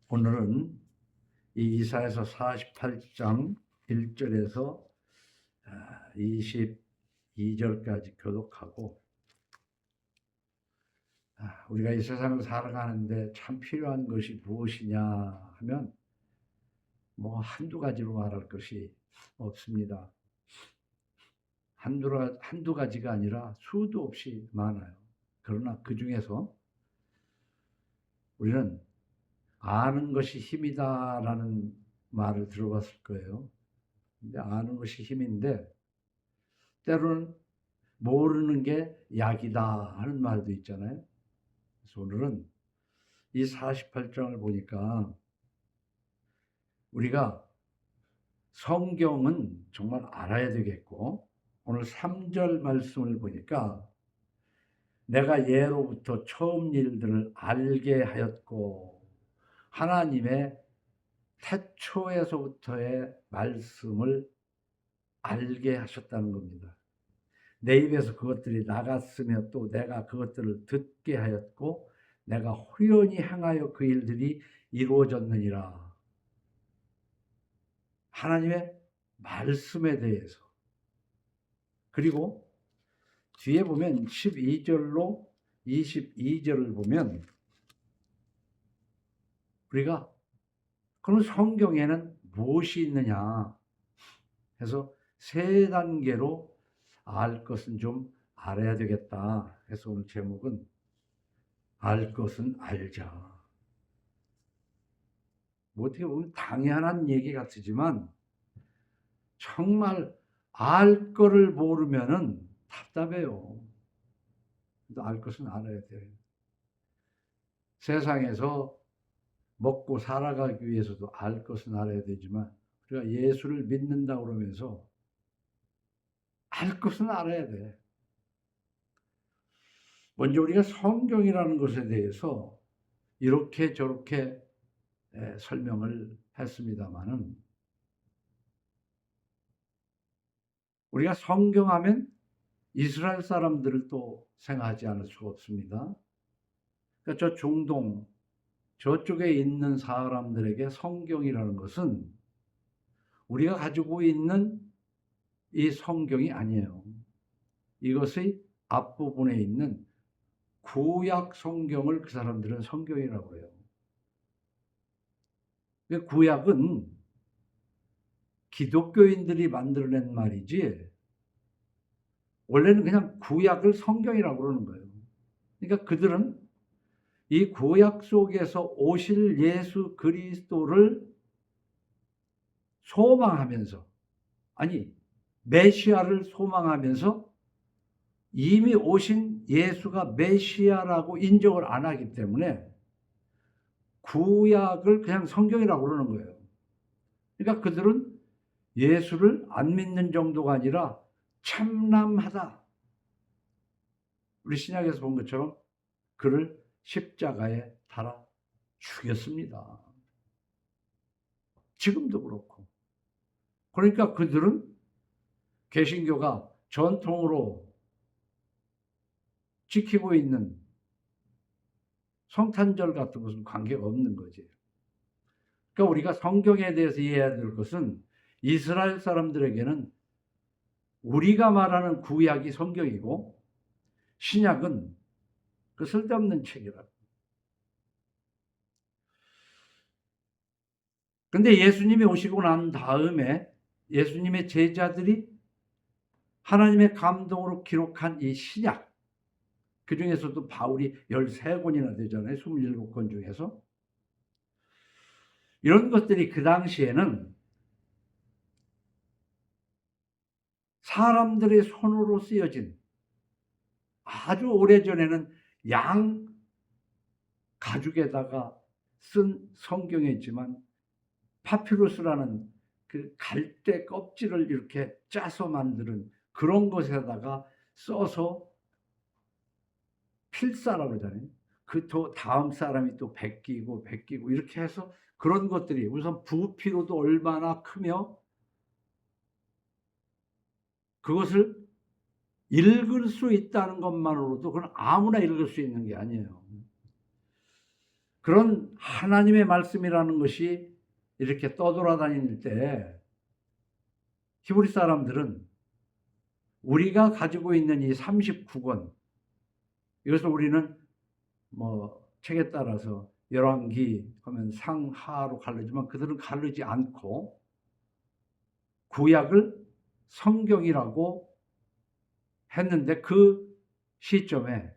오늘은 이 이사야서 48장 1절에서 22절까지 교독하고, 우리가 이 세상을 살아가는데 참 필요한 것이 무엇이냐 하면 한두 가지로 말할 것이 없습니다. 한두 가지가 아니라 수도 없이 많아요. 그러나 그 중에서 우리는 아는 것이 힘이다라는 말을 들어봤을 거예요. 근데 아는 것이 힘인데 때로는 모르는 게 약이다 하는 말도 있잖아요. 그래서 오늘은 이 48장을 보니까 우리가 성경은 정말 알아야 되겠고, 오늘 3절 말씀을 보니까 내가 예로부터 처음 일들을 알게 하였고, 하나님의 태초에서부터의 말씀을 알게 하셨다는 겁니다. 내 입에서 그것들이 나갔으며 또 내가 그것들을 듣게 하였고 내가 호연히 행하여 그 일들이 이루어졌느니라. 하나님의 말씀에 대해서. 그리고 뒤에 보면 12절로 22절을 보면 우리가 그럼 성경에는 무엇이 있느냐 해서 세 단계로 알 것은 좀 알아야 되겠다 해서 오늘 제목은 알 것은 알자. 어떻게 보면 당연한 얘기 같지만 정말 알 거를 모르면은 답답해요. 알 것은 알아야 돼. 세상에서 먹고 살아가기 위해서도 알 것은 알아야 되지만 우리가 예수를 믿는다 그러면서 알 것은 알아야 돼. 먼저 우리가 성경이라는 것에 대해서 이렇게 저렇게 설명을 했습니다마는 우리가 성경하면 이스라엘 사람들을 또 생각하지 않을 수가 없습니다. 그러니까 저 중동 저쪽에 있는 사람들에게 성경이라는 것은 우리가 가지고 있는 이 성경이 아니에요. 이것의 앞부분에 있는 구약 성경을 그 사람들은 성경이라고 해요. 구약은 기독교인들이 만들어낸 말이지 원래는 그냥 구약을 성경이라고 그러는 거예요. 그러니까 그들은 이 구약 속에서 오실 예수 그리스도를 소망하면서, 아니 메시아를 소망하면서 이미 오신 예수가 메시아라고 인정을 안 하기 때문에 구약을 그냥 성경이라고 그러는 거예요. 그러니까 그들은 예수를 안 믿는 정도가 아니라 참남하다. 우리 신약에서 본 것처럼 그를 십자가에 달아 죽였습니다. 지금도 그렇고. 그러니까 그들은 개신교가 전통으로 지키고 있는 성탄절 같은 것은 관계가 없는 거지. 그러니까 우리가 성경에 대해서 이해해야 될 것은 이스라엘 사람들에게는 우리가 말하는 구약이 성경이고 신약은 그 쓸데없는 책이라고. 근데 예수님이 오시고 난 다음에 예수님의 제자들이 하나님의 감동으로 기록한 이 신약, 그 중에서도 바울이 13권이나 되잖아요. 27권 중에서. 이런 것들이 그 당시에는 사람들의 손으로 쓰여진, 아주 오래전에는 양 가죽에다가 쓴 성경이었지만 파피루스라는 그 갈대 껍질을 이렇게 짜서 만드는 그런 것에다가 써서 필사라고 그러잖아요. 그 다음 사람이 또 베끼고 이렇게 해서 그런 것들이 우선 부피로도 얼마나 크며 그것을 읽을 수 있다는 것만으로도 그건 아무나 읽을 수 있는 게 아니에요. 그런 하나님의 말씀이라는 것이 이렇게 떠돌아다닐 때 히브리 사람들은 우리가 가지고 있는 이 39권, 이것을 우리는 뭐 책에 따라서 열왕기 하면 상하로 가르지만 그들은 가르지 않고 구약을 성경이라고 했는데, 그 시점에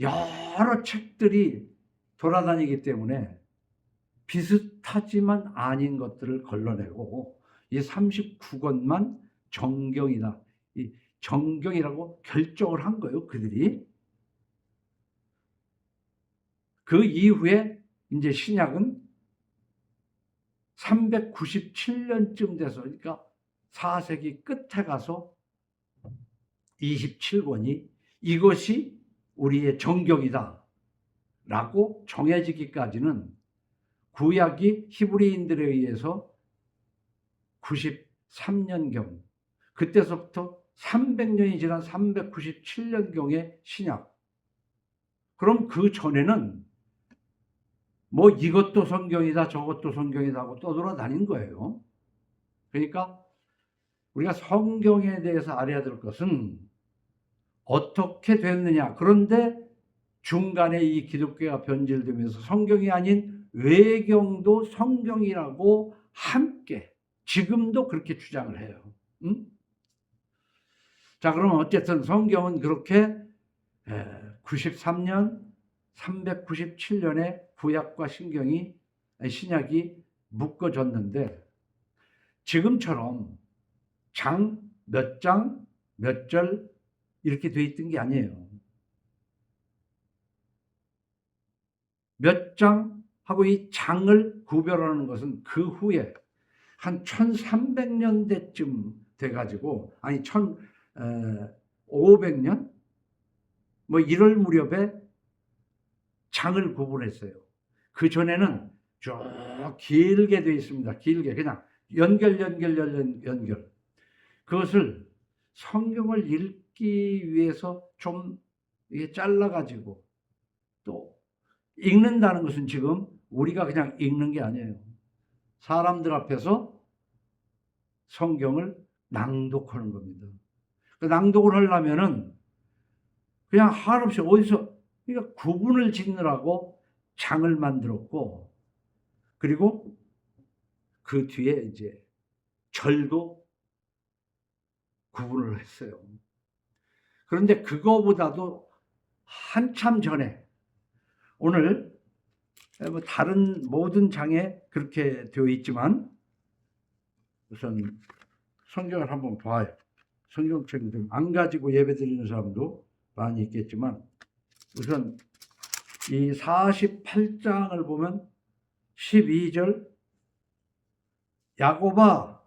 여러 책들이 돌아다니기 때문에 비슷하지만 아닌 것들을 걸러내고 이 39권만 정경이다, 이 정경이라고 결정을 한 거예요, 그들이. 그 이후에 이제 신약은 397년쯤 돼서, 그러니까 4세기 끝에 가서 27권이 이것이 우리의 정경이다 라고 정해지기까지는 구약이 히브리인들에 의해서 93년경, 그때서부터 300년이 지난 397년경의 신약. 그럼 그 전에는 뭐 이것도 성경이다 저것도 성경이다 하고 떠돌아다닌 거예요. 그러니까 우리가 성경에 대해서 알아야 될 것은 어떻게 됐느냐. 그런데 중간에 이 기독교가 변질되면서 성경이 아닌 외경도 성경이라고 함께 지금도 그렇게 주장을 해요. 자, 그러면 어쨌든 성경은 그렇게 93년 397년에 구약과 신약이 묶어졌는데, 지금처럼 몇 장, 몇 절 이렇게 돼 있던 게 아니에요. 몇 장 하고 이 장을 구별하는 것은 그 후에 한 1300년대쯤 돼가지고, 아니 1500년? 뭐 이럴 무렵에 장을 구분했어요. 그 전에는 쭉 길게 되어 있습니다. 길게 그냥 연결. 그것을 성경을 읽기 위해서 좀 이게 잘라가지고 또 읽는다는 것은 지금 우리가 그냥 읽는 게 아니에요. 사람들 앞에서 성경을 낭독하는 겁니다. 그 낭독을 하려면은 그냥 한없이 어디서, 그러니까 구분을 짓느라고 장을 만들었고, 그리고 그 뒤에 이제 절도 구분을 했어요. 그런데 그거보다도 한참 전에, 오늘 뭐 다른 모든 장에 그렇게 되어 있지만 우선 성경을 한번 봐요. 성경책을 좀 안 가지고 예배 드리는 사람도 많이 있겠지만, 우선 이 48장을 보면 12절, 야고바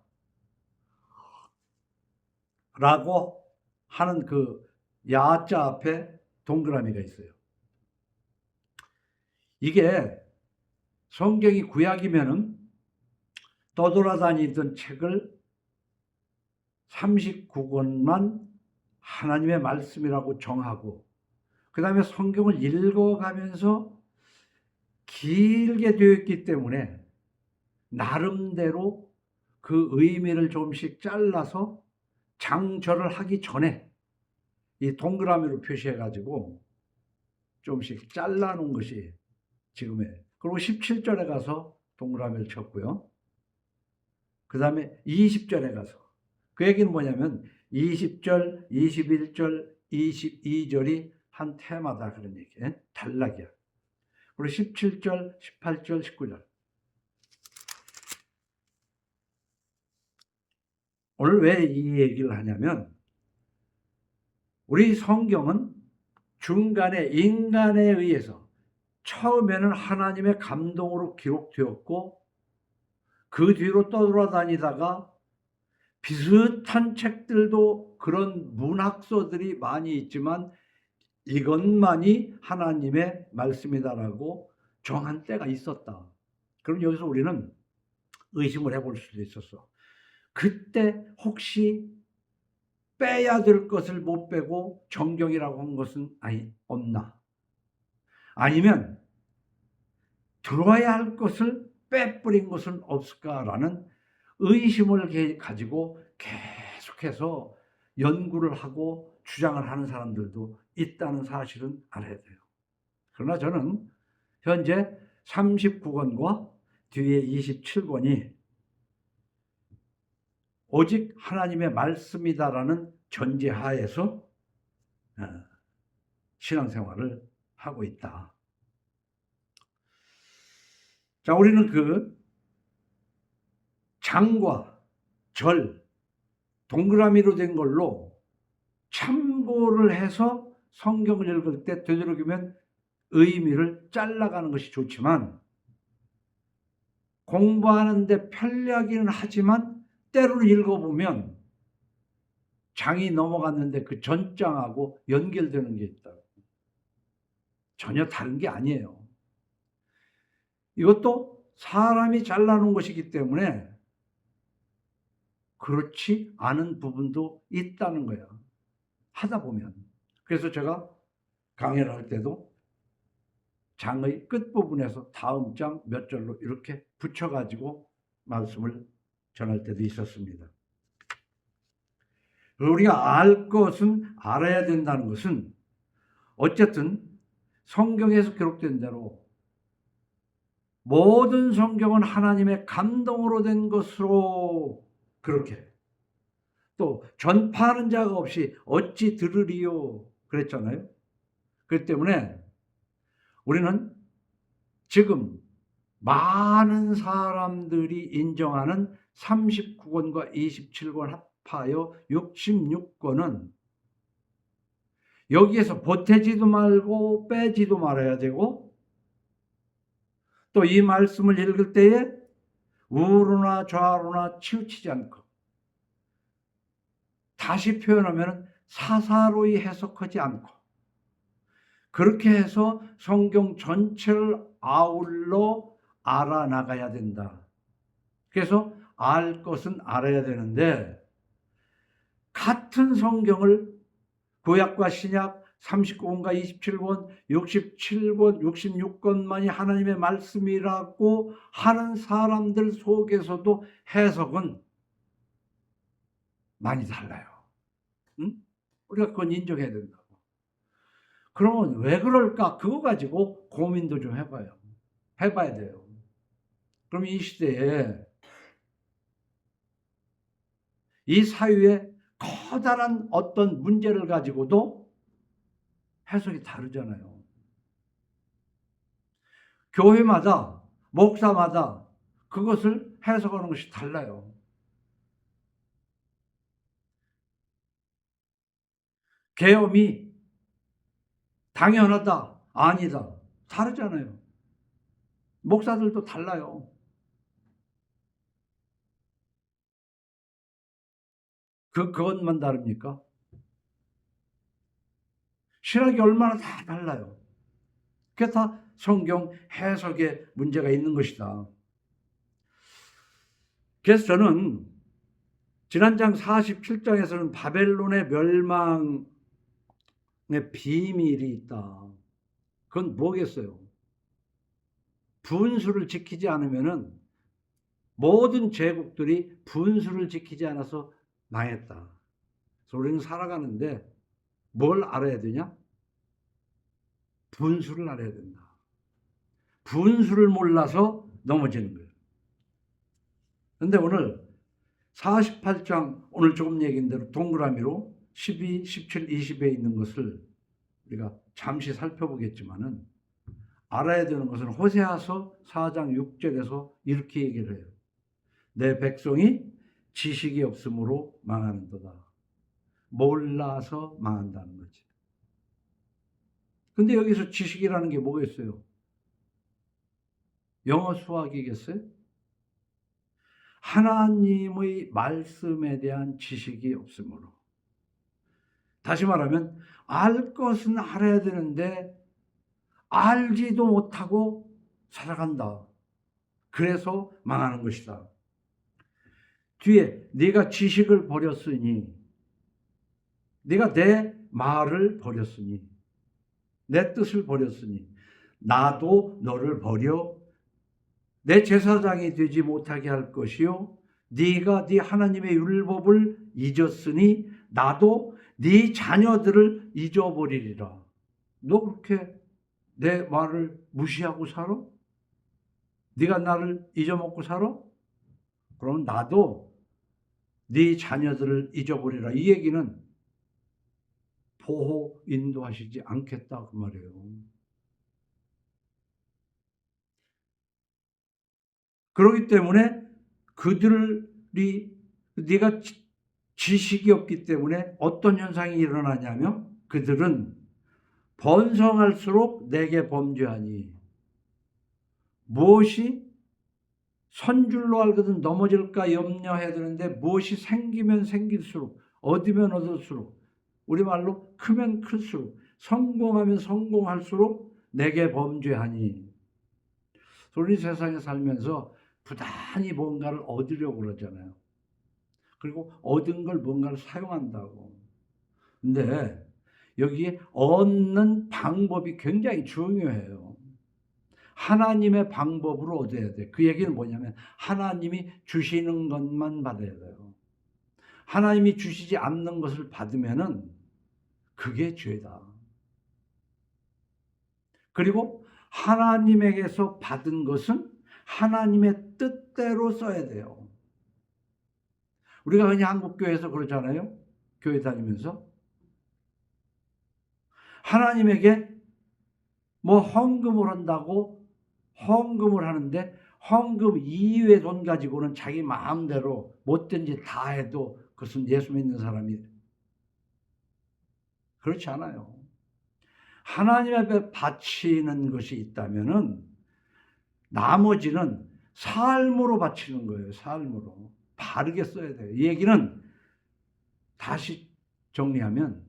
라고 하는 그 야자 앞에 동그라미가 있어요. 이게 성경이 구약이면은 떠돌아다니던 책을 39권만 하나님의 말씀이라고 정하고, 그 다음에 성경을 읽어가면서 길게 되어 있기 때문에 나름대로 그 의미를 조금씩 잘라서 장절을 하기 전에 이 동그라미로 표시해가지고 조금씩 잘라놓은 것이 지금의. 그리고 17절에 가서 동그라미를 쳤고요. 그 다음에 20절에 가서, 그 얘기는 뭐냐면 20절, 21절, 22절이 한 테마다, 그런 얘기예요. 단락이야. 그리고 17절, 18절, 19절. 오늘 왜 이 얘기를 하냐면, 우리 성경은 중간에 인간에 의해서 처음에는 하나님의 감동으로 기록되었고, 그 뒤로 떠돌아다니다가 비슷한 책들도, 그런 문학서들이 많이 있지만 이것만이 하나님의 말씀이다라고 정한 때가 있었다. 그럼 여기서 우리는 의심을 해볼 수도 있었어. 그때 혹시 빼야 될 것을 못 빼고 정경이라고 한 것은 없나? 아니면 들어야 할 것을 빼버린 것은 없을까라는 의심을 가지고 계속해서 연구를 하고 주장을 하는 사람들도 있다는 사실은 알아야 돼요. 그러나 저는 현재 39권과 뒤에 27권이 오직 하나님의 말씀이다라는 전제하에서 신앙생활을 하고 있다. 자, 우리는 그 장과 절, 동그라미로 된 걸로 참고를 해서 성경을 읽을 때 되도록이면 의미를 잘라가는 것이 좋지만, 공부하는데 편리하기는 하지만 때로는 읽어보면 장이 넘어갔는데 그 전장하고 연결되는 게 있다. 전혀 다른 게 아니에요. 이것도 사람이 잘라놓은 것이기 때문에 그렇지 않은 부분도 있다는 거야, 하다 보면. 그래서 제가 강연을 할 때도 장의 끝부분에서 다음 장 몇 절로 이렇게 붙여가지고 말씀을 전할 때도 있었습니다. 우리가 알 것은 알아야 된다는 것은 어쨌든 성경에서 기록된 대로 모든 성경은 하나님의 감동으로 된 것으로, 그렇게 또 전파하는 자가 없이 어찌 들으리요 그랬잖아요. 그렇기 때문에 우리는 지금 많은 사람들이 인정하는 39권과 27권 합하여 66권은 여기에서 보태지도 말고 빼지도 말아야 되고, 또 이 말씀을 읽을 때에 우로나 좌로나 치우치지 않고, 다시 표현하면 사사로이 해석하지 않고, 그렇게 해서 성경 전체를 아울러 알아나가야 된다. 그래서 알 것은 알아야 되는데, 같은 성경을 구약과 신약 39권과 27권, 67권, 66권만이 하나님의 말씀이라고 하는 사람들 속에서도 해석은 많이 달라요. 응? 우리가 그건 인정해야 된다고. 그러면 왜 그럴까? 그거 가지고 고민도 좀 해봐야 돼요. 그럼 이 시대에, 이 사회에 커다란 어떤 문제를 가지고도 해석이 다르잖아요. 교회마다, 목사마다 그것을 해석하는 것이 달라요. 계엄이 당연하다, 아니다, 다르잖아요. 목사들도 달라요. 그것만 다릅니까? 신학이 얼마나 다 달라요. 그게 다 성경 해석에 문제가 있는 것이다. 그래서 저는 지난 장 47장에서는 바벨론의 멸망의 비밀이 있다. 그건 뭐겠어요? 분수를 지키지 않으면은 모든 제국들이 분수를 지키지 않아서 망했다. 그래서 우리는 살아가는데 뭘 알아야 되냐? 분수를 알아야 된다. 분수를 몰라서 넘어지는 거예요. 그런데 오늘 48장, 오늘 조금 얘기한 대로 동그라미로 12, 17, 20에 있는 것을 우리가 잠시 살펴보겠지만은, 알아야 되는 것은 호세아서 4장 6절에서 이렇게 얘기를 해요. 내 백성이 지식이 없으므로 망하는도다. 몰라서 망한다는 거지. 근데 여기서 지식이라는 게 뭐겠어요? 영어 수학이겠어요? 하나님의 말씀에 대한 지식이 없으므로. 다시 말하면 알 것은 알아야 되는데 알지도 못하고 살아간다. 그래서 망하는 것이다. 뒤에 네가 지식을 버렸으니, 네가 내 말을 버렸으니, 내 뜻을 버렸으니 나도 너를 버려 내 제사장이 되지 못하게 할 것이요 네가 네 하나님의 율법을 잊었으니 나도 네 자녀들을 잊어버리리라. 너 그렇게 내 말을 무시하고 살아? 네가 나를 잊어먹고 살아? 그럼 나도 네 자녀들을 잊어버리라. 이 얘기는 보호 인도하시지 않겠다 그 말이에요. 그렇기 때문에 그들이 네가 지식이 없기 때문에 어떤 현상이 일어나냐면 그들은 번성할수록 내게 범죄하니 무엇이 선줄로 알거든 넘어질까 염려해야 되는데 무엇이 생기면 생길수록 얻으면 얻을수록 우리말로 크면 클수록 성공하면 성공할수록 내게 범죄하니 우리 세상에 살면서 부단히 뭔가를 얻으려고 그러잖아요. 그리고 얻은 걸 뭔가를 사용한다고. 근데 여기에 얻는 방법이 굉장히 중요해요. 하나님의 방법으로 얻어야 돼. 그 얘기는 뭐냐면 하나님이 주시는 것만 받아야 돼요. 하나님이 주시지 않는 것을 받으면은 그게 죄다. 그리고 하나님에게서 받은 것은 하나님의 뜻대로 써야 돼요. 우리가 그냥 한국교회에서 그러잖아요. 교회 다니면서 하나님에게 뭐 헌금을 한다고 헌금을 하는데 헌금 이외의 돈 가지고는 자기 마음대로 못된 짓 다 해도 그것은 예수 믿는 사람이 그렇지 않아요. 하나님 앞에 바치는 것이 있다면은 나머지는 삶으로 바치는 거예요. 삶으로. 바르게 써야 돼요. 이 얘기는 다시 정리하면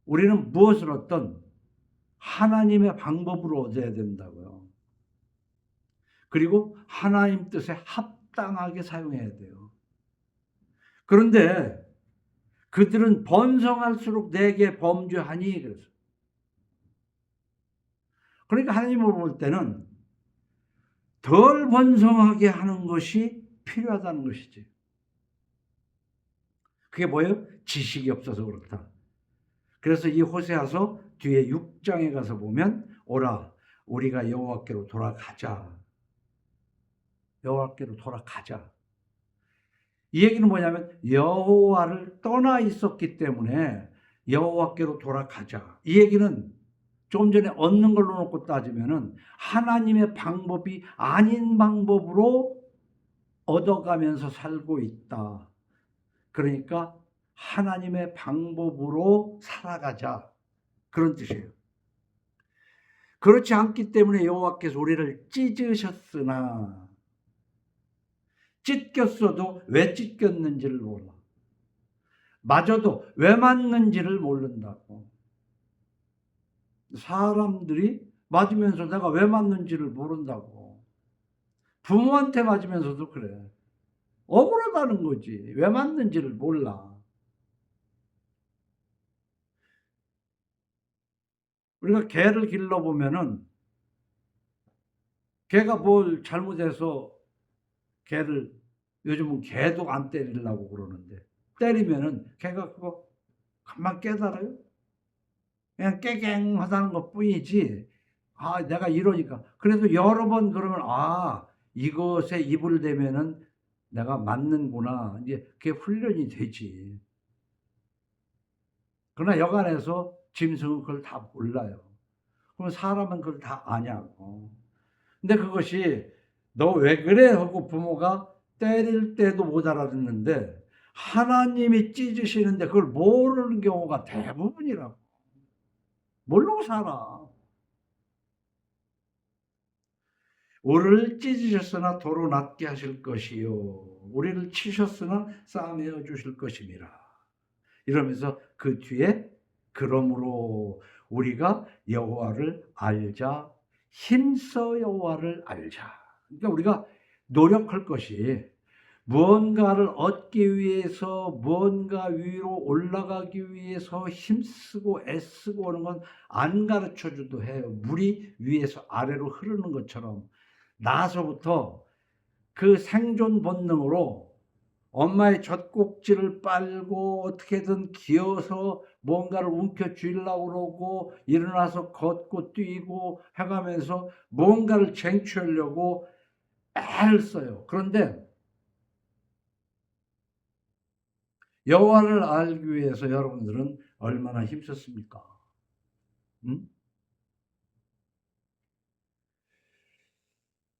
우리는 무엇을 얻든 하나님의 방법으로 얻어야 된다고요. 그리고 하나님 뜻에 합당하게 사용해야 돼요. 그런데 그들은 번성할수록 내게 범죄하니 그래서. 그러니까 하나님을 볼 때는 덜 번성하게 하는 것이 필요하다는 것이지. 그게 뭐예요? 지식이 없어서 그렇다. 그래서 이 호세아서 뒤에 6장에 가서 보면 오라 우리가 여호와께로 돌아가자. 여호와께로 돌아가자. 이 얘기는 뭐냐면 여호와를 떠나 있었기 때문에 여호와께로 돌아가자. 이 얘기는 좀 전에 얻는 걸로 놓고 따지면은 하나님의 방법이 아닌 방법으로 얻어가면서 살고 있다. 그러니까 하나님의 방법으로 살아가자. 그런 뜻이에요. 그렇지 않기 때문에 여호와께서 우리를 찢으셨으나 찢겼어도 왜 찢겼는지를 몰라. 맞아도 왜 맞는지를 모른다고. 사람들이 맞으면서 내가 왜 맞는지를 모른다고. 부모한테 맞으면서도 그래. 억울하다는 거지. 왜 맞는지를 몰라. 우리가 개를 길러보면은 개가 뭘 잘못해서 개를 요즘은 개도 안 때리려고 그러는데 때리면은 개가 그거 금방 깨달아요. 그냥 깨갱하다는 것 뿐이지. 아, 내가 이러니까. 그래도 여러 번 그러면 아, 이것에 입을 대면은 내가 맞는구나. 이제 그게 훈련이 되지. 그러나 여간에서 짐승은 그걸 다 몰라요. 그럼 사람은 그걸 다 아냐고. 근데 그것이 너 왜 그래? 하고 부모가 때릴 때도 못 알아듣는데 하나님이 찢으시는데 그걸 모르는 경우가 대부분이라고. 모르고 살아. 우리를 찢으셨으나 도로 낫게 하실 것이요 우리를 치셨으나 싸매어 주실 것임이라. 이러면서 그 뒤에 그러므로 우리가 여호와를 알자 힘써 여호와를 알자. 그러니까 우리가 노력할 것이 무언가를 얻기 위해서 무언가 위로 올라가기 위해서 힘쓰고 애쓰고 하는 건 안 가르쳐 주도 해요. 물이 위에서 아래로 흐르는 것처럼 나서부터 그 생존 본능으로 엄마의 젖꼭지를 빨고 어떻게든 기어서 뭔가를 움켜쥐려고 그러고 일어나서 걷고 뛰고 해가면서 뭔가를 쟁취하려고 애를 써요. 그런데 여호와를 알기 위해서 여러분들은 얼마나 힘썼습니까? 응?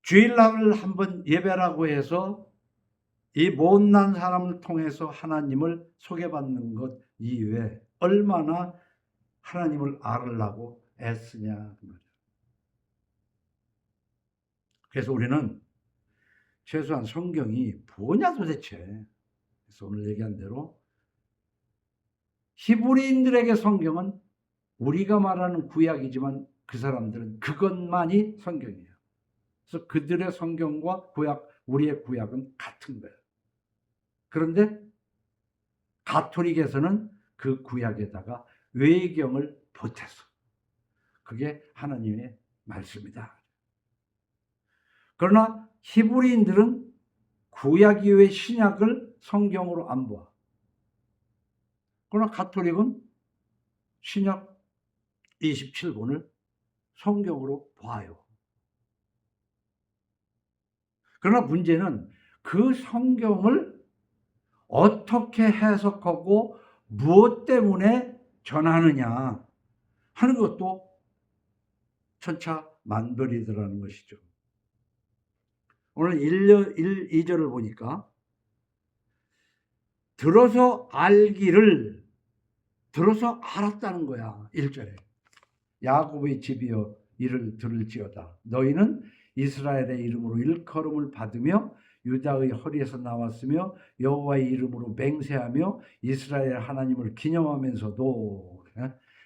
주일날을 한번 예배라고 해서 이 못난 사람을 통해서 하나님을 소개받는 것 이외에 얼마나 하나님을 알으려고 애쓰냐. 그래서 우리는 최소한 성경이 뭐냐 도대체. 그래서 오늘 얘기한 대로 히브리인들에게 성경은 우리가 말하는 구약이지만 그 사람들은 그것만이 성경이에요. 그래서 그들의 성경과 구약, 우리의 구약은 같은 거예요. 그런데 가톨릭에서는 그 구약에다가 외경을 보태서 그게 하나님의 말씀이다. 그러나 히브리인들은 구약 이외의 신약을 성경으로 안 봐. 그러나 가톨릭은 신약 27권을 성경으로 봐요. 그러나 문제는 그 성경을 어떻게 해석하고 무엇 때문에 전하느냐 하는 것도 천차만별이더라는 것이죠. 오늘 2절을 보니까 들어서 알기를 들어서 알았다는 거야. 1절에 야곱의 집이여 이를 들을지어다. 너희는 이스라엘의 이름으로 일컬음을 받으며 유다의 허리에서 나왔으며 여호와의 이름으로 맹세하며 이스라엘 하나님을 기념하면서도,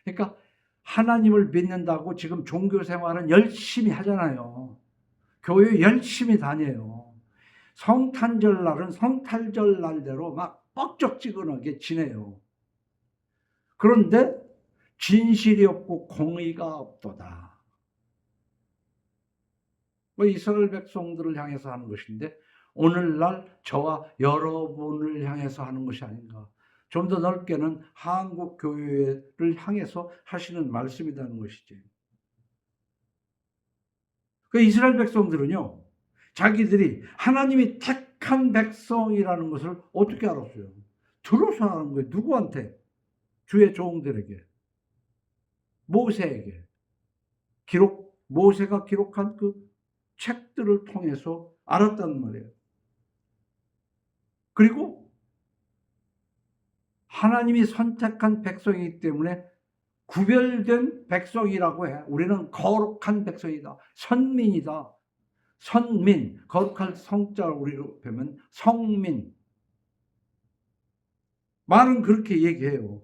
그러니까 하나님을 믿는다고 지금 종교 생활은 열심히 하잖아요. 교회 열심히 다녀요. 성탄절 날은 성탄절 날대로 막 뻑적지근하게 지내요. 그런데 진실이 없고 공의가 없도다. 이스라엘 백성들을 향해서 하는 것인데 오늘날 저와 여러분을 향해서 하는 것이 아닌가. 좀 더 넓게는 한국 교회를 향해서 하시는 말씀이라는 것이지. 이스라엘 백성들은요, 자기들이 하나님이 택한 백성이라는 것을 어떻게 알았어요? 들어서 하는 거예요. 누구한테? 주의 종들에게, 모세에게. 모세가 기록한 그 책들을 통해서 알았단 말이에요. 그리고 하나님이 선택한 백성이기 때문에 구별된 백성이라고 해. 우리는 거룩한 백성이다. 선민이다. 선민, 거룩할 성자를 우리로 보면 성민. 말은 그렇게 얘기해요.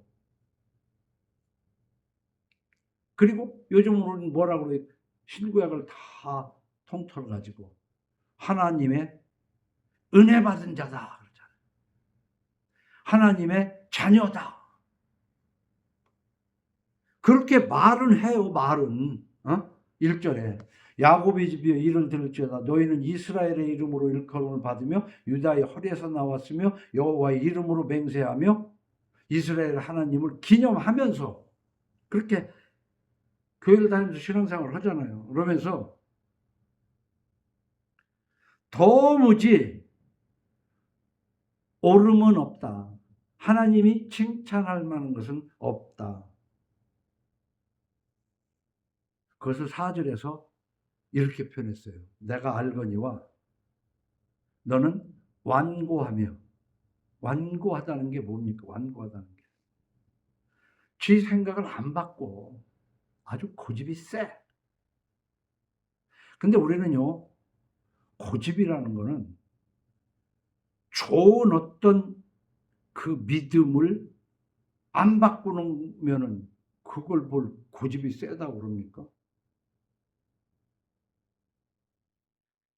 그리고 요즘으로는 뭐라고 그래요? 신구약을 다 통틀어가지고 하나님의 은혜 받은 자다. 그러잖아요. 하나님의 자녀다. 그렇게 말은 해요. 말은 1절에 야곱의 집이여 이를 들을지어다. 너희는 이스라엘의 이름으로 일컬음을 받으며 유다의 허리에서 나왔으며 여호와의 이름으로 맹세하며 이스라엘 하나님을 기념하면서 그렇게 교회를 다니면서 신앙생활을 하잖아요. 그러면서 도무지 옳음은 없다. 하나님이 칭찬할 만한 것은 없다. 그것을 4절에서 이렇게 표현했어요. 내가 알거니와 너는 완고하며. 완고하다는 게 뭡니까? 완고하다는 게. 지 생각을 안 받고 아주 고집이 세. 근데 우리는요, 고집이라는 거는 좋은 어떤 그 믿음을 안 바꾸면은 그걸 뭘 고집이 세다고 그럽니까?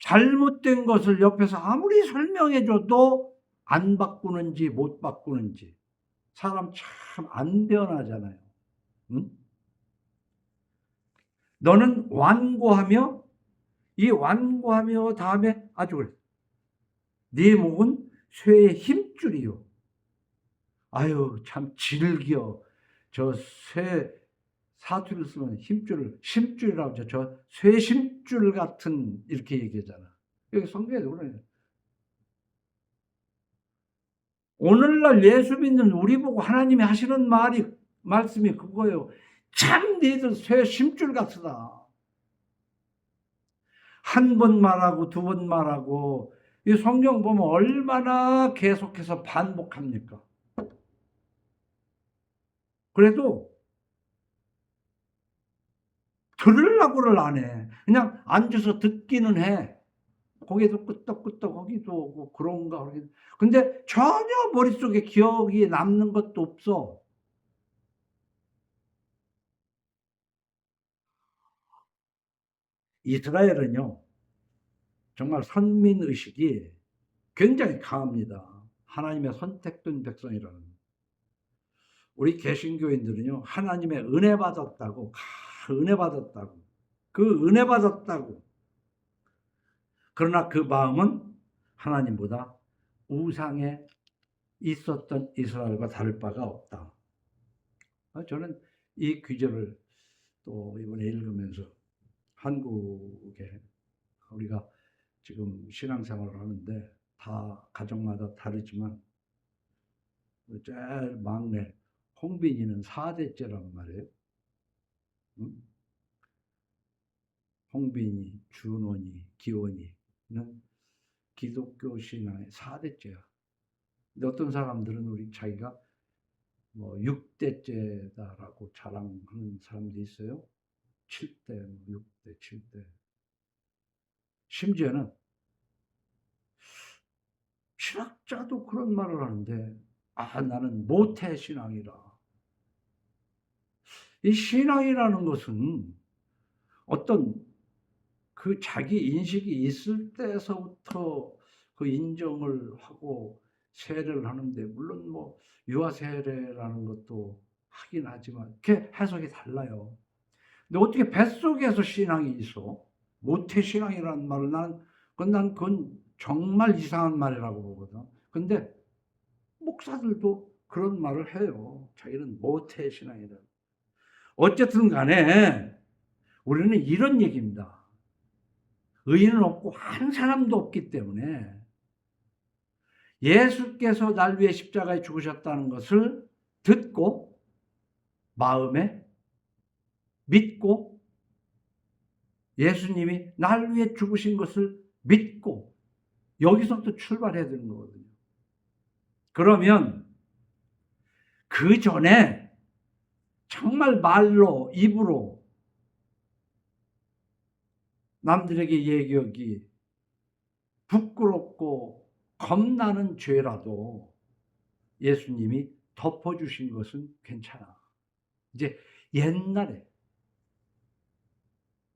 잘못된 것을 옆에서 아무리 설명해줘도 안 바꾸는지 못 바꾸는지 사람 참 안 변하잖아요. 응? 너는 완고하며 이 완고하며 다음에 아주 그래. 네 목은 쇠의 힘줄이요. 아유 참 질겨. 저 쇠 사투를 쓰면 심줄이라고 하죠. 저 쇠심줄 같은 이렇게 얘기하잖아. 여기 성경에도 그래요. 오늘날 예수 믿는 우리 보고 하나님이 하시는 말씀이 그거예요. 참 너희들 쇠심줄 같으다. 한 번 말하고 두 번 말하고 이 성경 보면 얼마나 계속해서 반복합니까? 그래도 들으려고를 안 해. 그냥 앉아서 듣기는 해. 거기도 끄떡끄떡 거기도 오고 그런가. 근데 전혀 머릿속에 기억이 남는 것도 없어. 이스라엘은요. 정말 선민의식이 굉장히 강합니다. 하나님의 선택된 백성이라는. 우리 개신교인들은요. 하나님의 은혜 받았다고. 은혜 받았다고. 그 은혜 받았다고. 그러나 그 마음은 하나님보다 우상에 있었던 이스라엘과 다를 바가 없다. 저는 이 귀절을 또 이번에 읽으면서 한국에 우리가 지금 신앙생활을 하는데 다 가정마다 다르지만 제일 막내 홍빈이는 4대째란 말이에요. 홍빈이, 준원이, 기원이는 기독교 신앙의 4대째야. 근데 어떤 사람들은 우리 자기가 뭐 6대째다라고 자랑하는 사람도 있어요. 7대, 6대, 7대. 심지어는 신학자도 그런 말을 하는데 나는 모태 신앙이라. 이 신앙이라는 것은 어떤 그 자기 인식이 있을 때서부터 그 인정을 하고 세례를 하는데 물론 뭐 유아 세례라는 것도 하긴 하지만 그게 해석이 달라요. 근데 어떻게 뱃속에서 신앙이 있어? 모태 신앙이라는 말을 그건 정말 이상한 말이라고 보거든. 근데 목사들도 그런 말을 해요. 자기는 모태 신앙이라. 어쨌든 간에 우리는 이런 얘기입니다. 의인은 없고 한 사람도 없기 때문에 예수께서 날 위해 십자가에 죽으셨다는 것을 듣고 마음에 믿고 예수님이 날 위해 죽으신 것을 믿고 여기서부터 출발해야 되는 거거든요. 그러면 그 전에 정말 말로 입으로 남들에게 얘기하기 부끄럽고 겁나는 죄라도 예수님이 덮어주신 것은 괜찮아. 이제 옛날에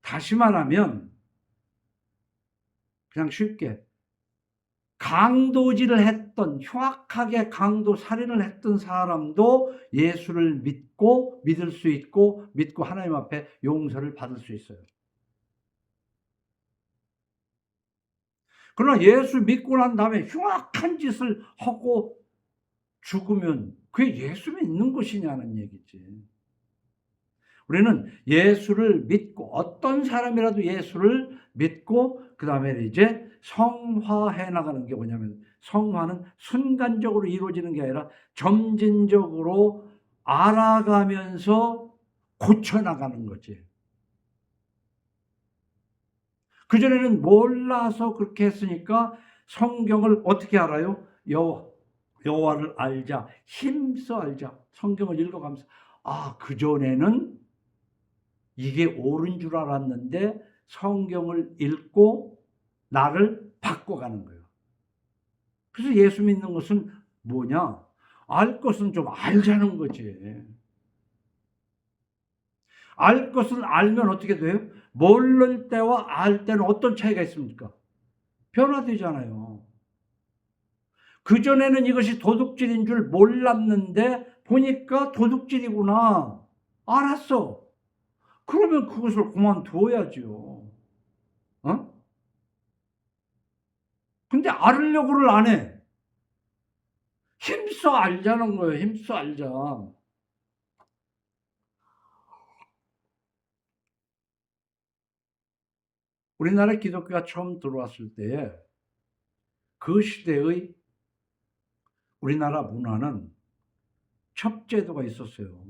다시 말하면 그냥 쉽게 강도질을 했던 흉악하게 강도 살인을 했던 사람도 예수를 믿을 수 있고 믿고 하나님 앞에 용서를 받을 수 있어요. 그러나 예수 믿고 난 다음에 흉악한 짓을 하고 죽으면 그게 예수 믿는 것이냐는 얘기지. 우리는 예수를 믿고 어떤 사람이라도 예수를 믿고 그 다음에 이제 성화해 나가는 게 뭐냐면 성화는 순간적으로 이루어지는 게 아니라 점진적으로 알아가면서 고쳐나가는 거지. 그전에는 몰라서 그렇게 했으니까 성경을 어떻게 알아요? 여호와를 알자, 힘써 알자. 성경을 읽어가면서 그전에는 이게 옳은 줄 알았는데 성경을 읽고 나를 바꿔가는 거예요. 그래서 예수 믿는 것은 뭐냐? 알 것은 좀 알자는 거지. 알 것을 알면 어떻게 돼요? 모를 때와 알 때는 어떤 차이가 있습니까? 변화되잖아요. 그전에는 이것이 도둑질인 줄 몰랐는데 보니까 도둑질이구나. 알았어. 그러면 그것을 그만둬야죠. 근데 알으려고를 안 해. 힘써 알자는 거예요. 힘써 알자. 우리나라 기독교가 처음 들어왔을 때에 그 시대의 우리나라 문화는 첩제도가 있었어요.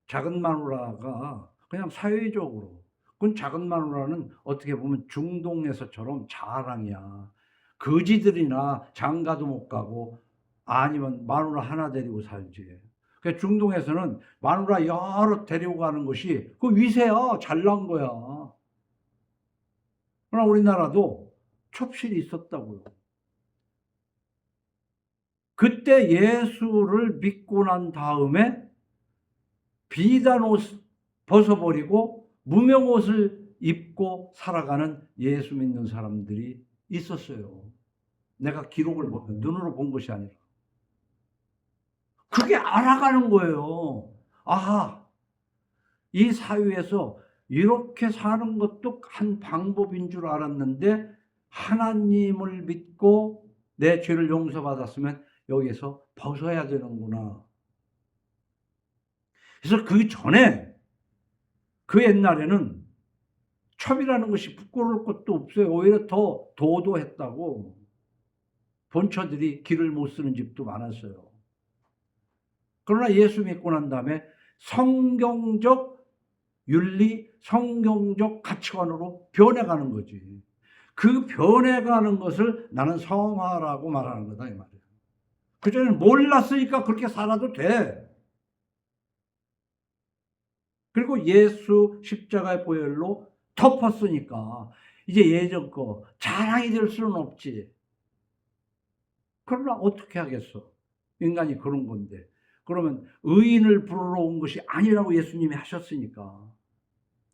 작은 마누라가 그냥 사회적으로, 그건 작은 마누라는 어떻게 보면 중동에서처럼 자랑이야. 거지들이나 장가도 못 가고 아니면 마누라 하나 데리고 살지. 그러니까 중동에서는 마누라 여러 데리고 가는 것이 그 위세야. 잘난 거야. 그러나 우리나라도 첩실이 있었다고요. 그때 예수를 믿고 난 다음에 비단 옷 벗어버리고 무명 옷을 입고 살아가는 예수 믿는 사람들이 있었어요. 내가 기록을 눈으로 본 것이 아니라. 그게 알아가는 거예요. 아하, 이 사회에서 이렇게 사는 것도 한 방법인 줄 알았는데 하나님을 믿고 내 죄를 용서받았으면 여기서 벗어야 되는구나. 그래서 그 전에 그 옛날에는 첩이라는 것이 부끄러울 것도 없어요. 오히려 더 도도했다고. 본처들이 길을 못 쓰는 집도 많았어요. 그러나 예수 믿고 난 다음에 성경적 윤리, 성경적 가치관으로 변해가는 거지. 그 변해가는 것을 나는 성화라고 말하는 거다 이 말이에요. 그전에는 몰랐으니까 그렇게 살아도 돼. 그리고 예수 십자가의 보혈로 덮었으니까 이제 예전 거 자랑이 될 수는 없지. 그러나 어떻게 하겠어? 인간이 그런 건데. 그러면 의인을 부르러 온 것이 아니라고 예수님이 하셨으니까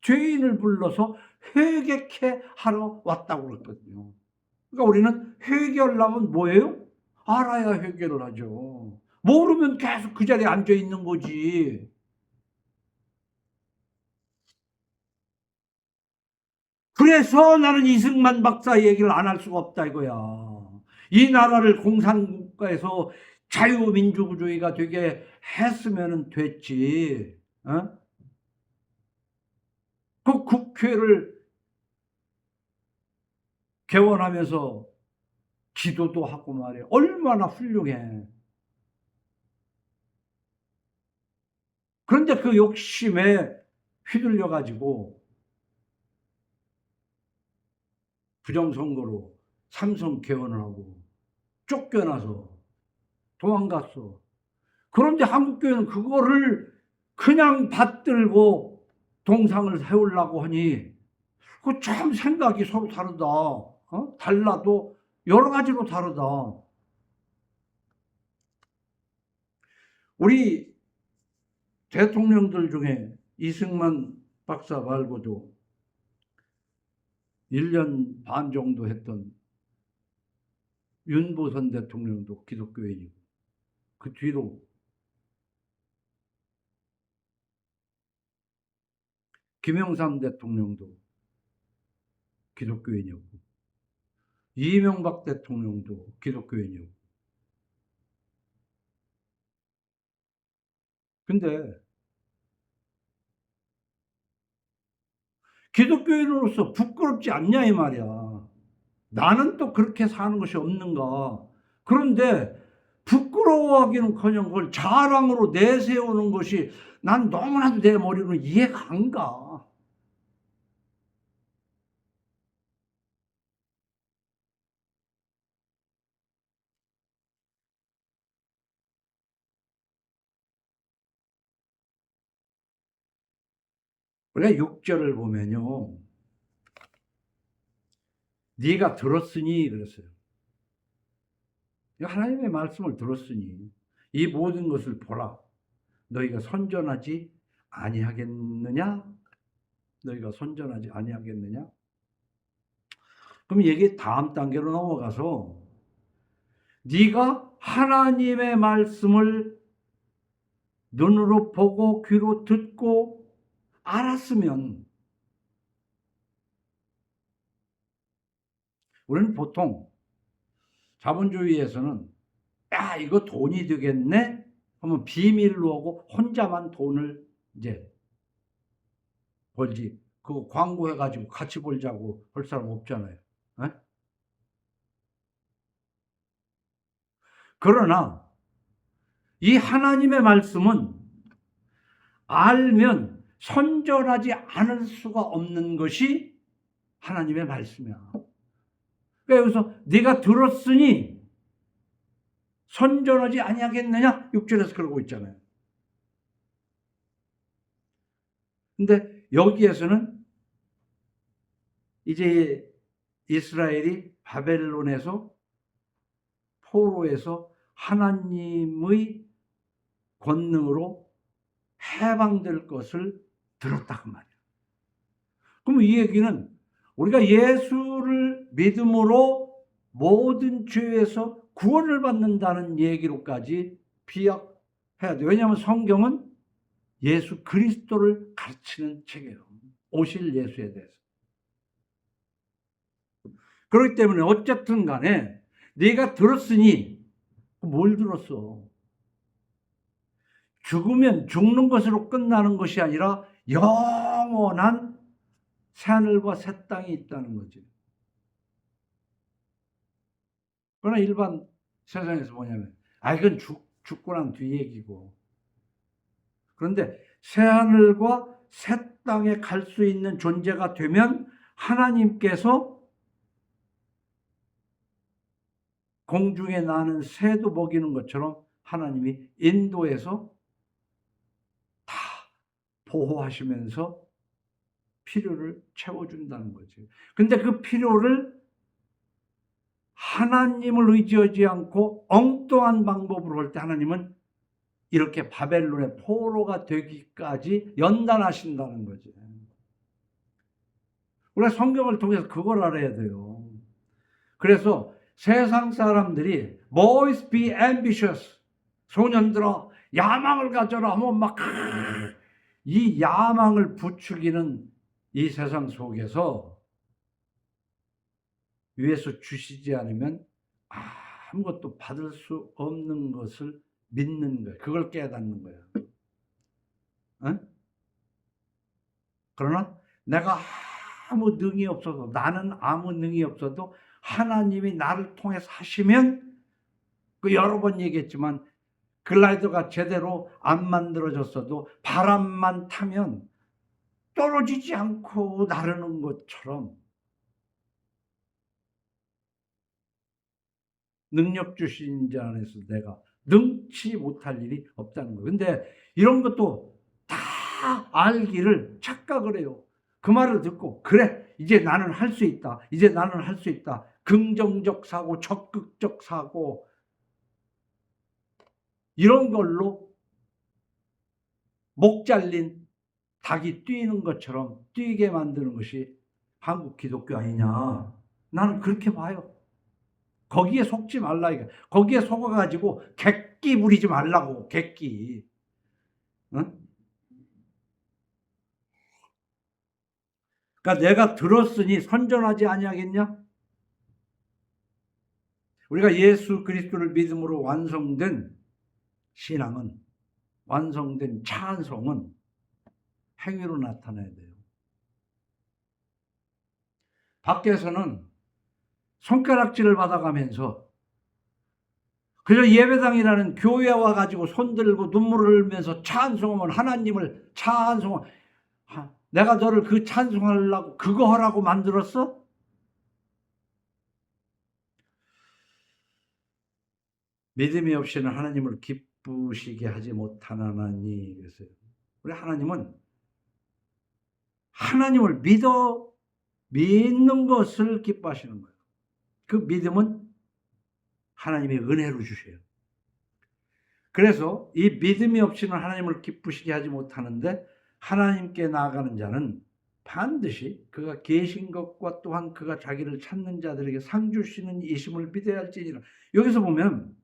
죄인을 불러서 회개케 하러 왔다고 그랬거든요. 그러니까 우리는 회개하려면 뭐예요? 알아야 회개를 하죠. 모르면 계속 그 자리에 앉아 있는 거지. 그래서 나는 이승만 박사 얘기를 안 할 수가 없다 이거야. 이 나라를 공산국가에서 자유민주주의가 되게 했으면 됐지. 어? 그 국회를 개원하면서 기도도 하고 말이야. 얼마나 훌륭해. 그런데 그 욕심에 휘둘려 가지고 부정선거로 삼성 개원을 하고 쫓겨나서 도망갔어. 그런데 한국교회는 그거를 그냥 받들고 동상을 세우려고 하니 그 참 생각이 서로 다르다. 달라도 여러 가지로 다르다. 우리 대통령들 중에 이승만 박사 말고도 1년 반 정도 했던 윤보선 대통령도 기독교인이고 그 뒤로 김영삼 대통령도 기독교인이었고 이명박 대통령도 기독교인이었고 근데 기독교인으로서 부끄럽지 않냐 이 말이야. 나는 또 그렇게 사는 것이 없는가. 그런데 부끄러워하기는커녕 그걸 자랑으로 내세우는 것이 난 너무나도 내 머리로는 이해가 안 가. 우리가 6절을 보면요. 네가 들었으니 그랬어요. 하나님의 말씀을 들었으니 이 모든 것을 보라. 너희가 선전하지 아니하겠느냐? 너희가 선전하지 아니하겠느냐? 그럼 이게 다음 단계로 넘어가서 네가 하나님의 말씀을 눈으로 보고 귀로 듣고 알았으면 우리는 보통 자본주의에서는 야, 이거 돈이 되겠네? 하면 비밀로 하고 혼자만 돈을 이제 벌지. 그거 광고해가지고 같이 벌자고 할 사람 없잖아요. 에? 그러나 이 하나님의 말씀은 알면 선전하지 않을 수가 없는 것이 하나님의 말씀이야. 그러니까 여기서 네가 들었으니 선전하지 아니하겠느냐? 6절에서 그러고 있잖아요. 근데 여기에서는 이제 이스라엘이 바벨론에서 포로에서 하나님의 권능으로 해방될 것을 들었다 그 말이에요. 그럼 이 얘기는 우리가 예수를 믿음으로 모든 죄에서 구원을 받는다는 얘기로까지 비약해야 돼요. 왜냐하면 성경은 예수 그리스도를 가르치는 책이에요. 오실 예수에 대해서. 그렇기 때문에 어쨌든 간에 네가 들었으니 뭘 들었어? 죽으면 죽는 것으로 끝나는 것이 아니라 영원한 새하늘과 새 땅이 있다는 거지. 그러나 일반 세상에서 뭐냐면 이건 죽고 난 뒤 얘기고. 그런데 새하늘과 새 땅에 갈 수 있는 존재가 되면 하나님께서 공중에 나는 새도 먹이는 것처럼 하나님이 인도해서 다 보호하시면서 필요를 채워준다는 거지. 근데 그 필요를 하나님을 의지하지 않고 엉뚱한 방법으로 할 때 하나님은 이렇게 바벨론의 포로가 되기까지 연단하신다는 거지. 우리가 성경을 통해서 그걸 알아야 돼요. 그래서 세상 사람들이 boys be ambitious, 소년들아 야망을 가져라 하면 막 이 야망을 부추기는 이 세상 속에서 위에서 주시지 않으면 아무것도 받을 수 없는 것을 믿는 거예요. 그걸 깨닫는 거예요. 어? 그러나 내가 아무 능이 없어도, 나는 아무 능이 없어도 하나님이 나를 통해서 하시면, 그 여러 번 얘기했지만 글라이더가 제대로 안 만들어졌어도 바람만 타면 떨어지지 않고 나르는 것처럼 능력 주신 자 안에서 내가 능치 못할 일이 없다는 거예요. 근데 이런 것도 다 알기를 착각을 해요. 그 말을 듣고 그래 이제 나는 할 수 있다. 이제 나는 할 수 있다. 긍정적 사고, 적극적 사고, 이런 걸로 목 잘린 닭이 뛰는 것처럼 뛰게 만드는 것이 한국 기독교 아니냐. 나는 그렇게 봐요. 거기에 속지 말라 이거. 거기에 속아가지고 객기 부리지 말라고. 객기. 응? 그러니까 내가 들었으니 선전하지 아니하겠냐? 우리가 예수 그리스도를 믿음으로 완성된 신앙은, 완성된 찬송은 행위로 나타나야 돼요. 밖에서는 손가락질을 받아가면서 그저 예배당이라는 교회에 와가지고 손들고 눈물을 흘리면서 찬송하면 하나님을 찬송하, 내가 너를 그 찬송하려고 그거 하라고 만들었어? 믿음이 없이는 하나님을 기쁘시게 하지 못하나니. 그래서 우리 하나님은 하나님을 믿는 것을 기뻐하시는 거예요. 그 믿음은 하나님의 은혜로 주셔요. 그래서 이 믿음이 없이는 하나님을 기쁘시게 하지 못하는데, 하나님께 나아가는 자는 반드시 그가 계신 것과 또한 그가 자기를 찾는 자들에게 상 주시는 이심을 믿어야 할지니라. 여기서 보면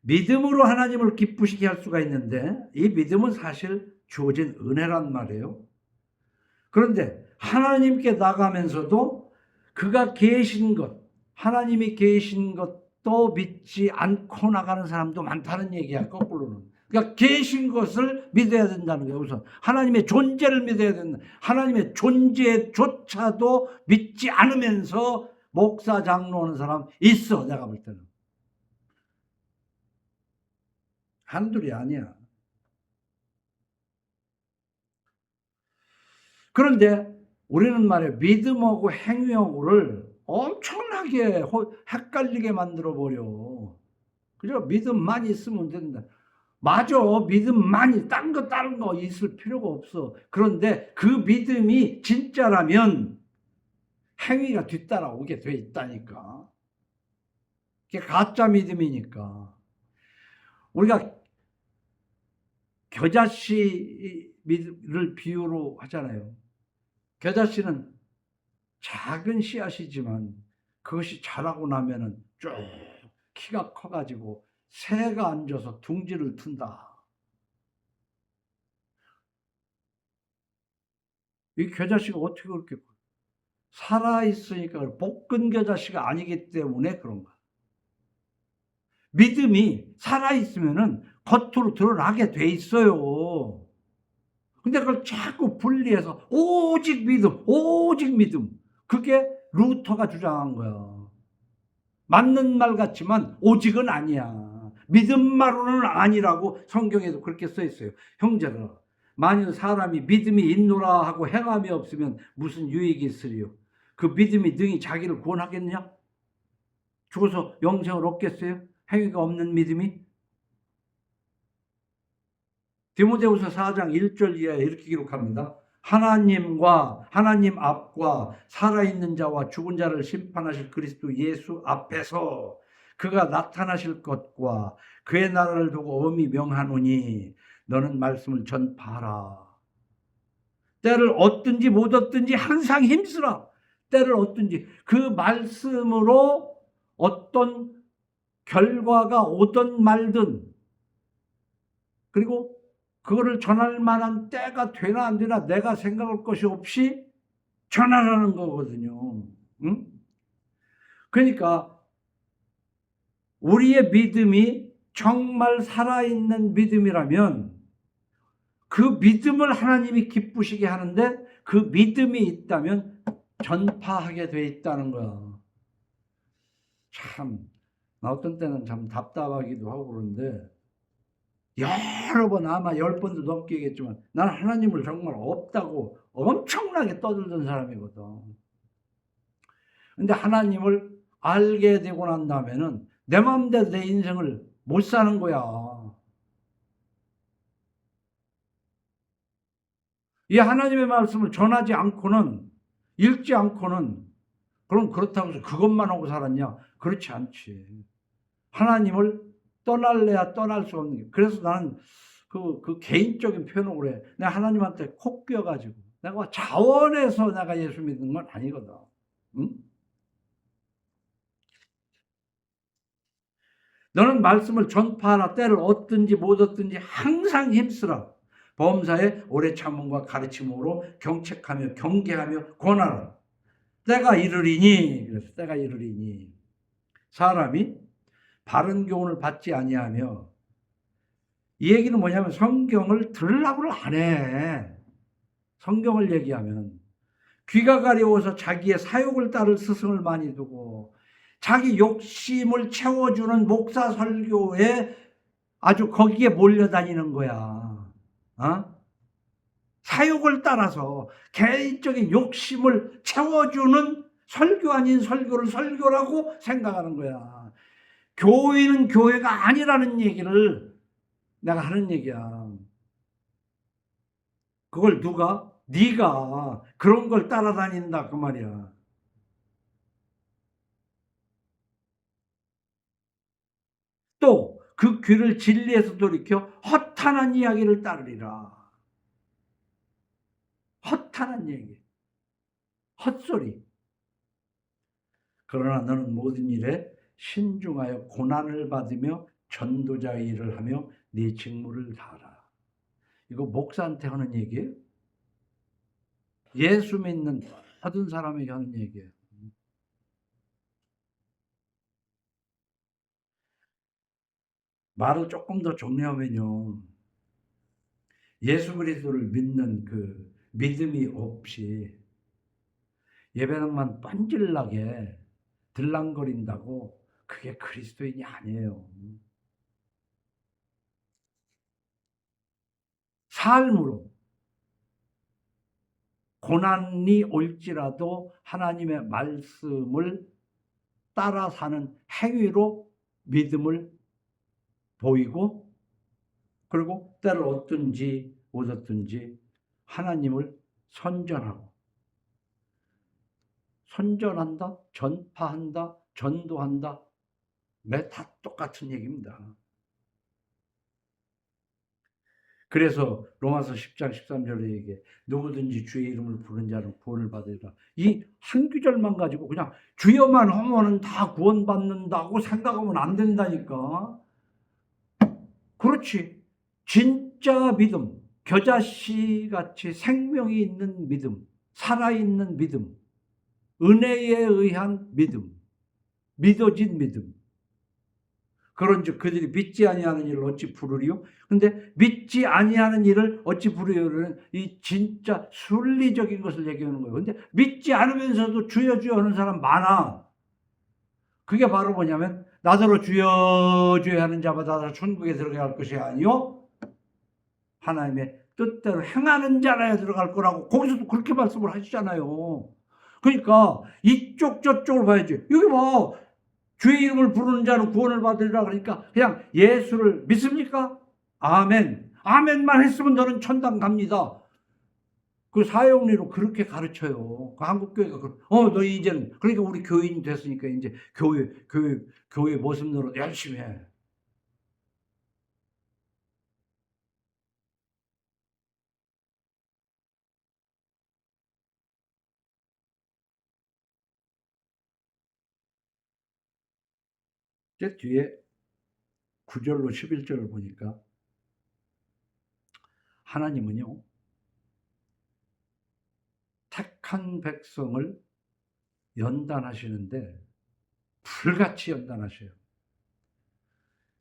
믿음으로 하나님을 기쁘시게 할 수가 있는데, 이 믿음은 사실 주어진 은혜란 말이에요. 그런데 하나님께 나가면서도 그가 계신 것, 하나님이 계신 것도 믿지 않고 나가는 사람도 많다는 얘기야, 거꾸로는. 그러니까 계신 것을 믿어야 된다는 거예요. 우선 하나님의 존재를 믿어야 된다. 하나님의 존재조차도 믿지 않으면서 목사 장로 하는 사람 있어. 내가 볼 때는 한둘이 아니야. 그런데 우리는 말이야, 믿음하고 행위하고를 엄청나게 헷갈리게 만들어 버려. 그죠? 믿음만 있으면 된다. 맞아. 믿음만이 딴 거 다른 거 있을 필요가 없어. 그런데 그 믿음이 진짜라면 행위가 뒤따라오게 돼 있다니까. 그게 가짜 믿음이니까. 우리가 겨자씨를 비유로 하잖아요. 겨자씨는 작은 씨앗이지만 그것이 자라고 나면은 쭉 키가 커가지고 새가 앉아서 둥지를 튼다. 이 겨자씨가 어떻게 그렇게 살아있으니까, 볶은 겨자씨가 아니기 때문에 그런가. 믿음이 살아있으면은 겉으로 드러나게 돼 있어요. 근데 그걸 자꾸 분리해서 오직 믿음, 오직 믿음. 그게 루터가 주장한 거야. 맞는 말 같지만 오직은 아니야. 믿음만으로는 아니라고 성경에도 그렇게 써 있어요. 형제들아, 만일 사람이 믿음이 있노라 하고 행함이 없으면 무슨 유익이 있으리요? 그 믿음이 능히 자기를 구원하겠냐? 죽어서 영생을 얻겠어요? 행위가 없는 믿음이? 디모데후서 4장 1절 이하에 이렇게 기록합니다. 하나님과 하나님 앞과 살아있는 자와 죽은 자를 심판하실 그리스도 예수 앞에서 그가 나타나실 것과 그의 나라를 두고 엄히 명하노니 너는 말씀을 전파하라. 때를 얻든지 못 얻든지 항상 힘쓰라. 때를 얻든지 그 말씀으로 어떤 결과가 오든 말든, 그리고 그거를 전할 만한 때가 되나 안 되나 내가 생각할 것이 없이 전하라는 거거든요. 응? 그러니까 우리의 믿음이 정말 살아있는 믿음이라면 그 믿음을 하나님이 기쁘시게 하는데, 그 믿음이 있다면 전파하게 돼 있다는 거야. 참, 나 어떤 때는 참 답답하기도 하고 그런데, 여러 번, 아마 10번도 넘게겠지만 나는 하나님을 정말 없다고 엄청나게 떠들던 사람이거든. 근데 하나님을 알게 되고 난 다음에는 내 마음대로 내 인생을 못 사는 거야. 이 하나님의 말씀을 전하지 않고는, 읽지 않고는, 그럼 그렇다고 해서 그것만 하고 살았냐? 그렇지 않지. 하나님을 떠날래야 떠날 수 없는 게. 그래서 나는 그 개인적인 표현을 그래. 내가 하나님한테 콕 껴가지고 내가 자원해서 내가 예수 믿는 건 아니거든. 응? 너는 말씀을 전파하라. 때를 얻든지 못 얻든지 항상 힘쓰라. 범사에 오래 참음과 가르침으로 경책하며 경계하며 권하라. 때가 이르리니. 그래서 때가 이르리니. 사람이 바른 교훈을 받지 아니하며, 이 얘기는 뭐냐면 성경을 들으려고 안 해. 성경을 얘기하면 귀가 가려워서 자기의 사욕을 따를 스승을 많이 두고 자기 욕심을 채워주는 목사 설교에 아주 거기에 몰려다니는 거야. 어? 사욕을 따라서 개인적인 욕심을 채워주는 설교 아닌 설교를 설교라고 생각하는 거야. 교회는 교회가 아니라는 얘기를 내가 하는 얘기야. 그걸 누가? 네가 그런 걸 따라다닌다 그 말이야. 또 그 귀를 진리에서 돌이켜 허탄한 이야기를 따르리라. 허탄한 얘기, 헛소리. 그러나 너는 모든 일에 신중하여 고난을 받으며 전도자의 일을 하며 네 직무를 다하라. 이거 목사한테 하는 얘기예요? 예수 믿는 모든 사람에게 하는 얘기예요. 말을 조금 더 정리하면요. 예수 그리스도를 믿는 그 믿음이 없이 예배당만 뻔질나게 들랑거린다고 그게 그리스도인이 아니에요. 삶으로 고난이 올지라도 하나님의 말씀을 따라 사는 행위로 믿음을 보이고, 그리고 때를 얻든지 못 얻든지 하나님을 선전하고, 선전한다, 전파한다, 전도한다, 다 똑같은 얘기입니다. 그래서 로마서 10장 13절에 얘기해 누구든지 주의 이름을 부른 자는 구원을 받으리라. 이 한 구절만 가지고 그냥 주여만 하면은 다 구원받는다고 생각하면 안 된다니까. 그렇지. 진짜 믿음, 겨자씨 같이 생명이 있는 믿음, 살아있는 믿음, 은혜에 의한 믿음, 믿어진 믿음. 그런즉 그들이 믿지 아니하는 일을 어찌 부르리요? 근데 믿지 아니하는 일을 어찌 부르리요는 이 진짜 순리적인 것을 얘기하는 거예요. 근데 믿지 않으면서도 주여 주여 하는 사람 많아. 그게 바로 뭐냐면 나더러 주여 주여 하는 자마다 다 천국에 들어갈 것이 아니요 하나님의 뜻대로 행하는 자라야 들어갈 거라고 거기서도 그렇게 말씀을 하시잖아요. 그러니까 이쪽 저쪽을 봐야지. 여기 봐. 주의 이름을 부르는 자는 구원을 받으리라 그러니까 그냥 예수를 믿습니까? 아멘. 아멘만 했으면 너는 천당 갑니다. 그 사형리로 그렇게 가르쳐요. 그 한국교회가 너희 이제는 그러니까 우리 교인이 됐으니까 이제 교회 모습 노릇 열심히 해. 이제 뒤에 9절로 11절을 보니까 하나님은요 택한 백성을 연단하시는데 불같이 연단하셔요.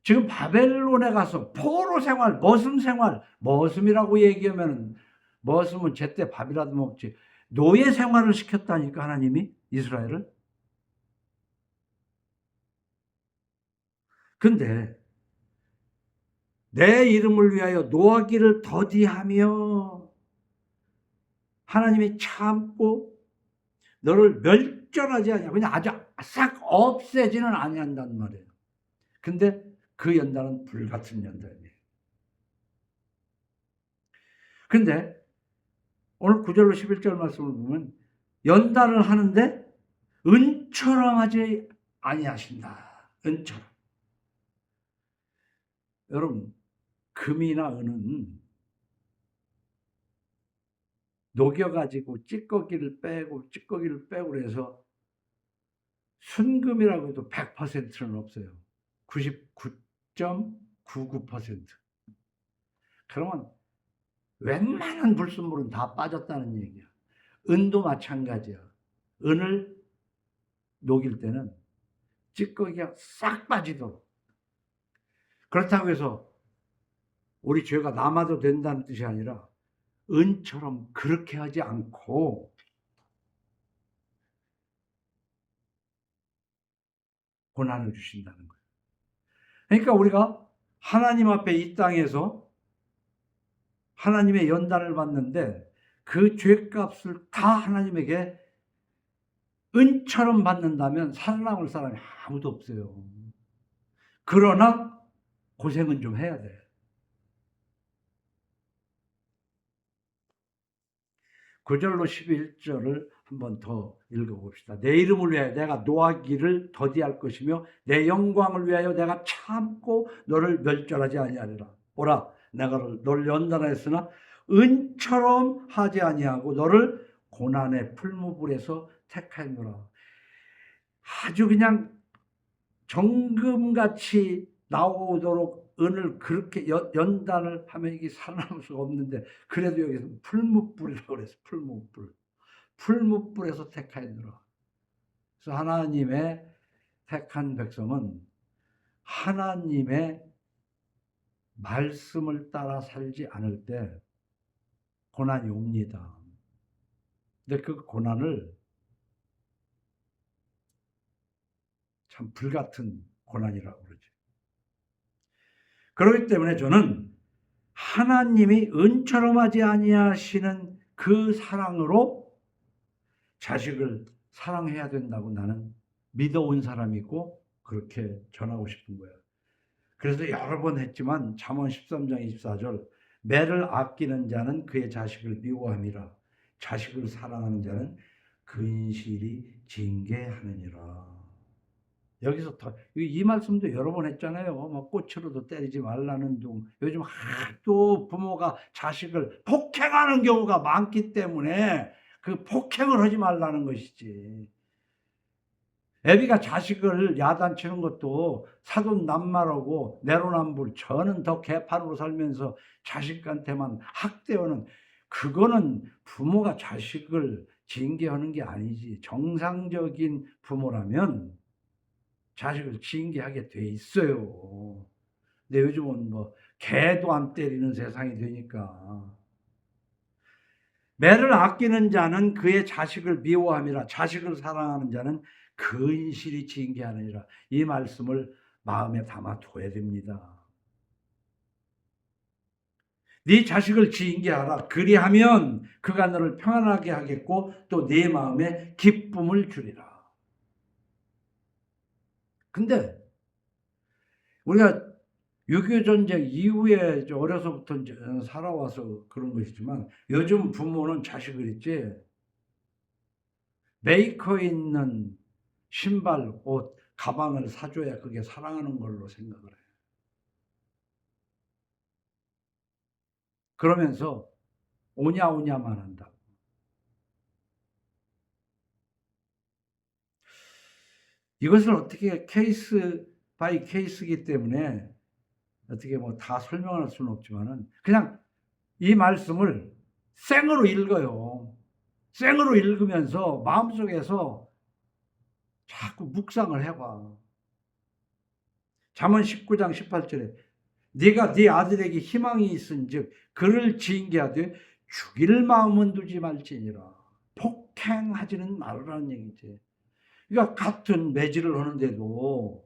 지금 바벨론에 가서 포로 생활, 머슴 생활, 머슴이라고 얘기하면 머슴은 제때 밥이라도 먹지. 노예 생활을 시켰다니까 하나님이 이스라엘을. 근데 내 이름을 위하여 노하기를 더디하며 하나님이 참고 너를 멸절하지 않냐. 그냥 아주 싹 없애지는 아니한단 말이에요. 근데 그 연단은 불같은 연단이에요. 근데 오늘 9절로 11절 말씀을 보면 연단을 하는데 은처럼 하지 아니하신다. 은처럼. 여러분 금이나 은은 녹여가지고 찌꺼기를 빼고 그래서 순금이라고 해도 100%는 없어요. 99.99%. 그러면 웬만한 불순물은 다 빠졌다는 얘기야. 은도 마찬가지야. 은을 녹일 때는 찌꺼기가 싹 빠지도록. 그렇다고 해서 우리 죄가 남아도 된다는 뜻이 아니라 은처럼 그렇게 하지 않고 고난을 주신다는 거예요. 그러니까 우리가 하나님 앞에 이 땅에서 하나님의 연단을 받는데 그 죄값을 다 하나님에게 은처럼 받는다면 살아남을 사람이 아무도 없어요. 그러나 고생은 좀 해야 돼. 9절로 11절을 한번 더 읽어봅시다. 내 이름을 위하여 내가 노하기를 더디할 것이며 내 영광을 위하여 내가 참고 너를 멸절하지 아니하리라. 보라 내가 너를 연단하였으나 은처럼 하지 아니하고 너를 고난의 풀무불에서 택하노라. 아주 그냥 정금같이 나오도록 은을 그렇게 연단을 하면 이게 살아남을 수가 없는데 그래도 여기서 풀무불이라고 그래서 풀무불에서 택하노라. 그래서 하나님의 택한 백성은 하나님의 말씀을 따라 살지 않을 때 고난이 옵니다. 근데 그 고난을 참 불같은 고난이라고 그러죠. 그렇기 때문에 저는 하나님이 은처럼 하지 아니하시는 그 사랑으로 자식을 사랑해야 된다고 나는 믿어온 사람이고 그렇게 전하고 싶은 거예요. 그래서 여러 번 했지만 잠언 13장 24절 매를 아끼는 자는 그의 자식을 미워함이라 자식을 사랑하는 자는 근실이 징계하느니라. 여기서 이 말씀도 여러 번 했잖아요. 뭐 꽃으로도 때리지 말라는 둥. 요즘 하도 부모가 자식을 폭행하는 경우가 많기 때문에 그 폭행을 하지 말라는 것이지. 애비가 자식을 야단치는 것도 사돈남말하고 내로남불 저는 더 개판으로 살면서 자식한테만 학대하는 그거는 부모가 자식을 징계하는 게 아니지. 정상적인 부모라면 자식을 징계하게 돼 있어요. 근데 요즘은 뭐 개도 안 때리는 세상이 되니까. 매를 아끼는 자는 그의 자식을 미워함이라 자식을 사랑하는 자는 근실이 징계하느니라. 이 말씀을 마음에 담아 둬야 됩니다. 네 자식을 징계하라. 그리하면 그가 너를 평안하게 하겠고 또 네 마음에 기쁨을 주리라. 근데 우리가 6.25 전쟁 이후에 어려서부터 살아와서 그런 것이지만 요즘 부모는 자식을 있지 메이커 있는 신발, 옷, 가방을 사줘야 그게 사랑하는 걸로 생각을 해요. 그러면서 오냐오냐만 한다. 이것을 어떻게 케이스 바이 케이스이기 때문에 어떻게 뭐 다 설명할 수는 없지만은 그냥 이 말씀을 생으로 읽어요. 생으로 읽으면서 마음속에서 자꾸 묵상을 해봐. 잠언 19장 18절에 네가 네 아들에게 희망이 있은즉 그를 징계하되 죽일 마음은 두지 말지니라. 폭행하지는 말으라는 얘기지. 그러니까 같은 매질을 하는데도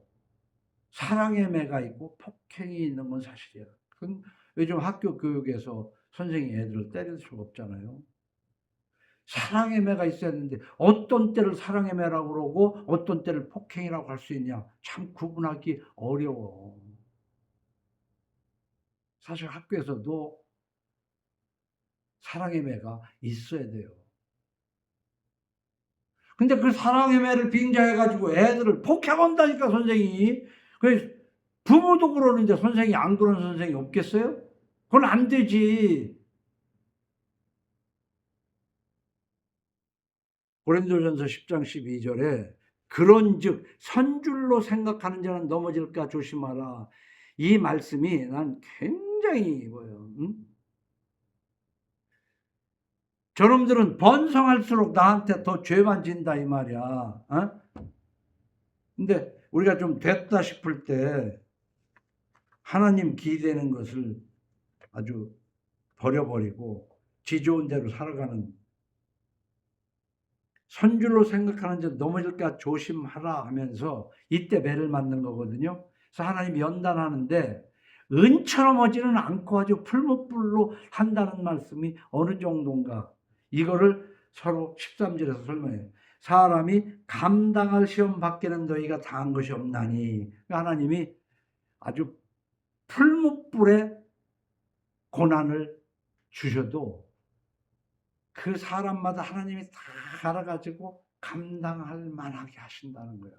사랑의 매가 있고 폭행이 있는 건 사실이야. 그건 요즘 학교 교육에서 선생님이 애들을 때릴 수가 없잖아요. 사랑의 매가 있어야 되는데 어떤 때를 사랑의 매라고 그러고 어떤 때를 폭행이라고 할 수 있냐. 참 구분하기 어려워. 사실 학교에서도 사랑의 매가 있어야 돼요. 근데 그 사랑의 매를 빙자해가지고 애들을 폭행한다니까, 선생이. 그 부모도 그러는데 선생이 안 그러는 선생이 없겠어요? 그건 안 되지. 고린도전서 10장 12절에 그런즉 선줄로 생각하는 자는 넘어질까 조심하라. 이 말씀이 난 굉장히 뭐예요. 응? 저놈들은 번성할수록 나한테 더 죄만 진다 이 말이야. 어? 근데 우리가 좀 됐다 싶을 때 하나님 기대는 것을 아주 버려버리고 지 좋은 대로 살아가는 선줄로 생각하는 자 넘어질까 조심하라 하면서 이때 배를 맞는 거거든요. 그래서 하나님이 연단하는데 은처럼 오지는 않고 아주 풀무불로 한다는 말씀이 어느 정도인가. 이거를 서로 13절에서 설명해요. 사람이 감당할 시험 밖에는 너희가 당한 것이 없나니. 하나님이 아주 풀무불에 고난을 주셔도 그 사람마다 하나님이 다 알아가지고 감당할 만하게 하신다는 거예요.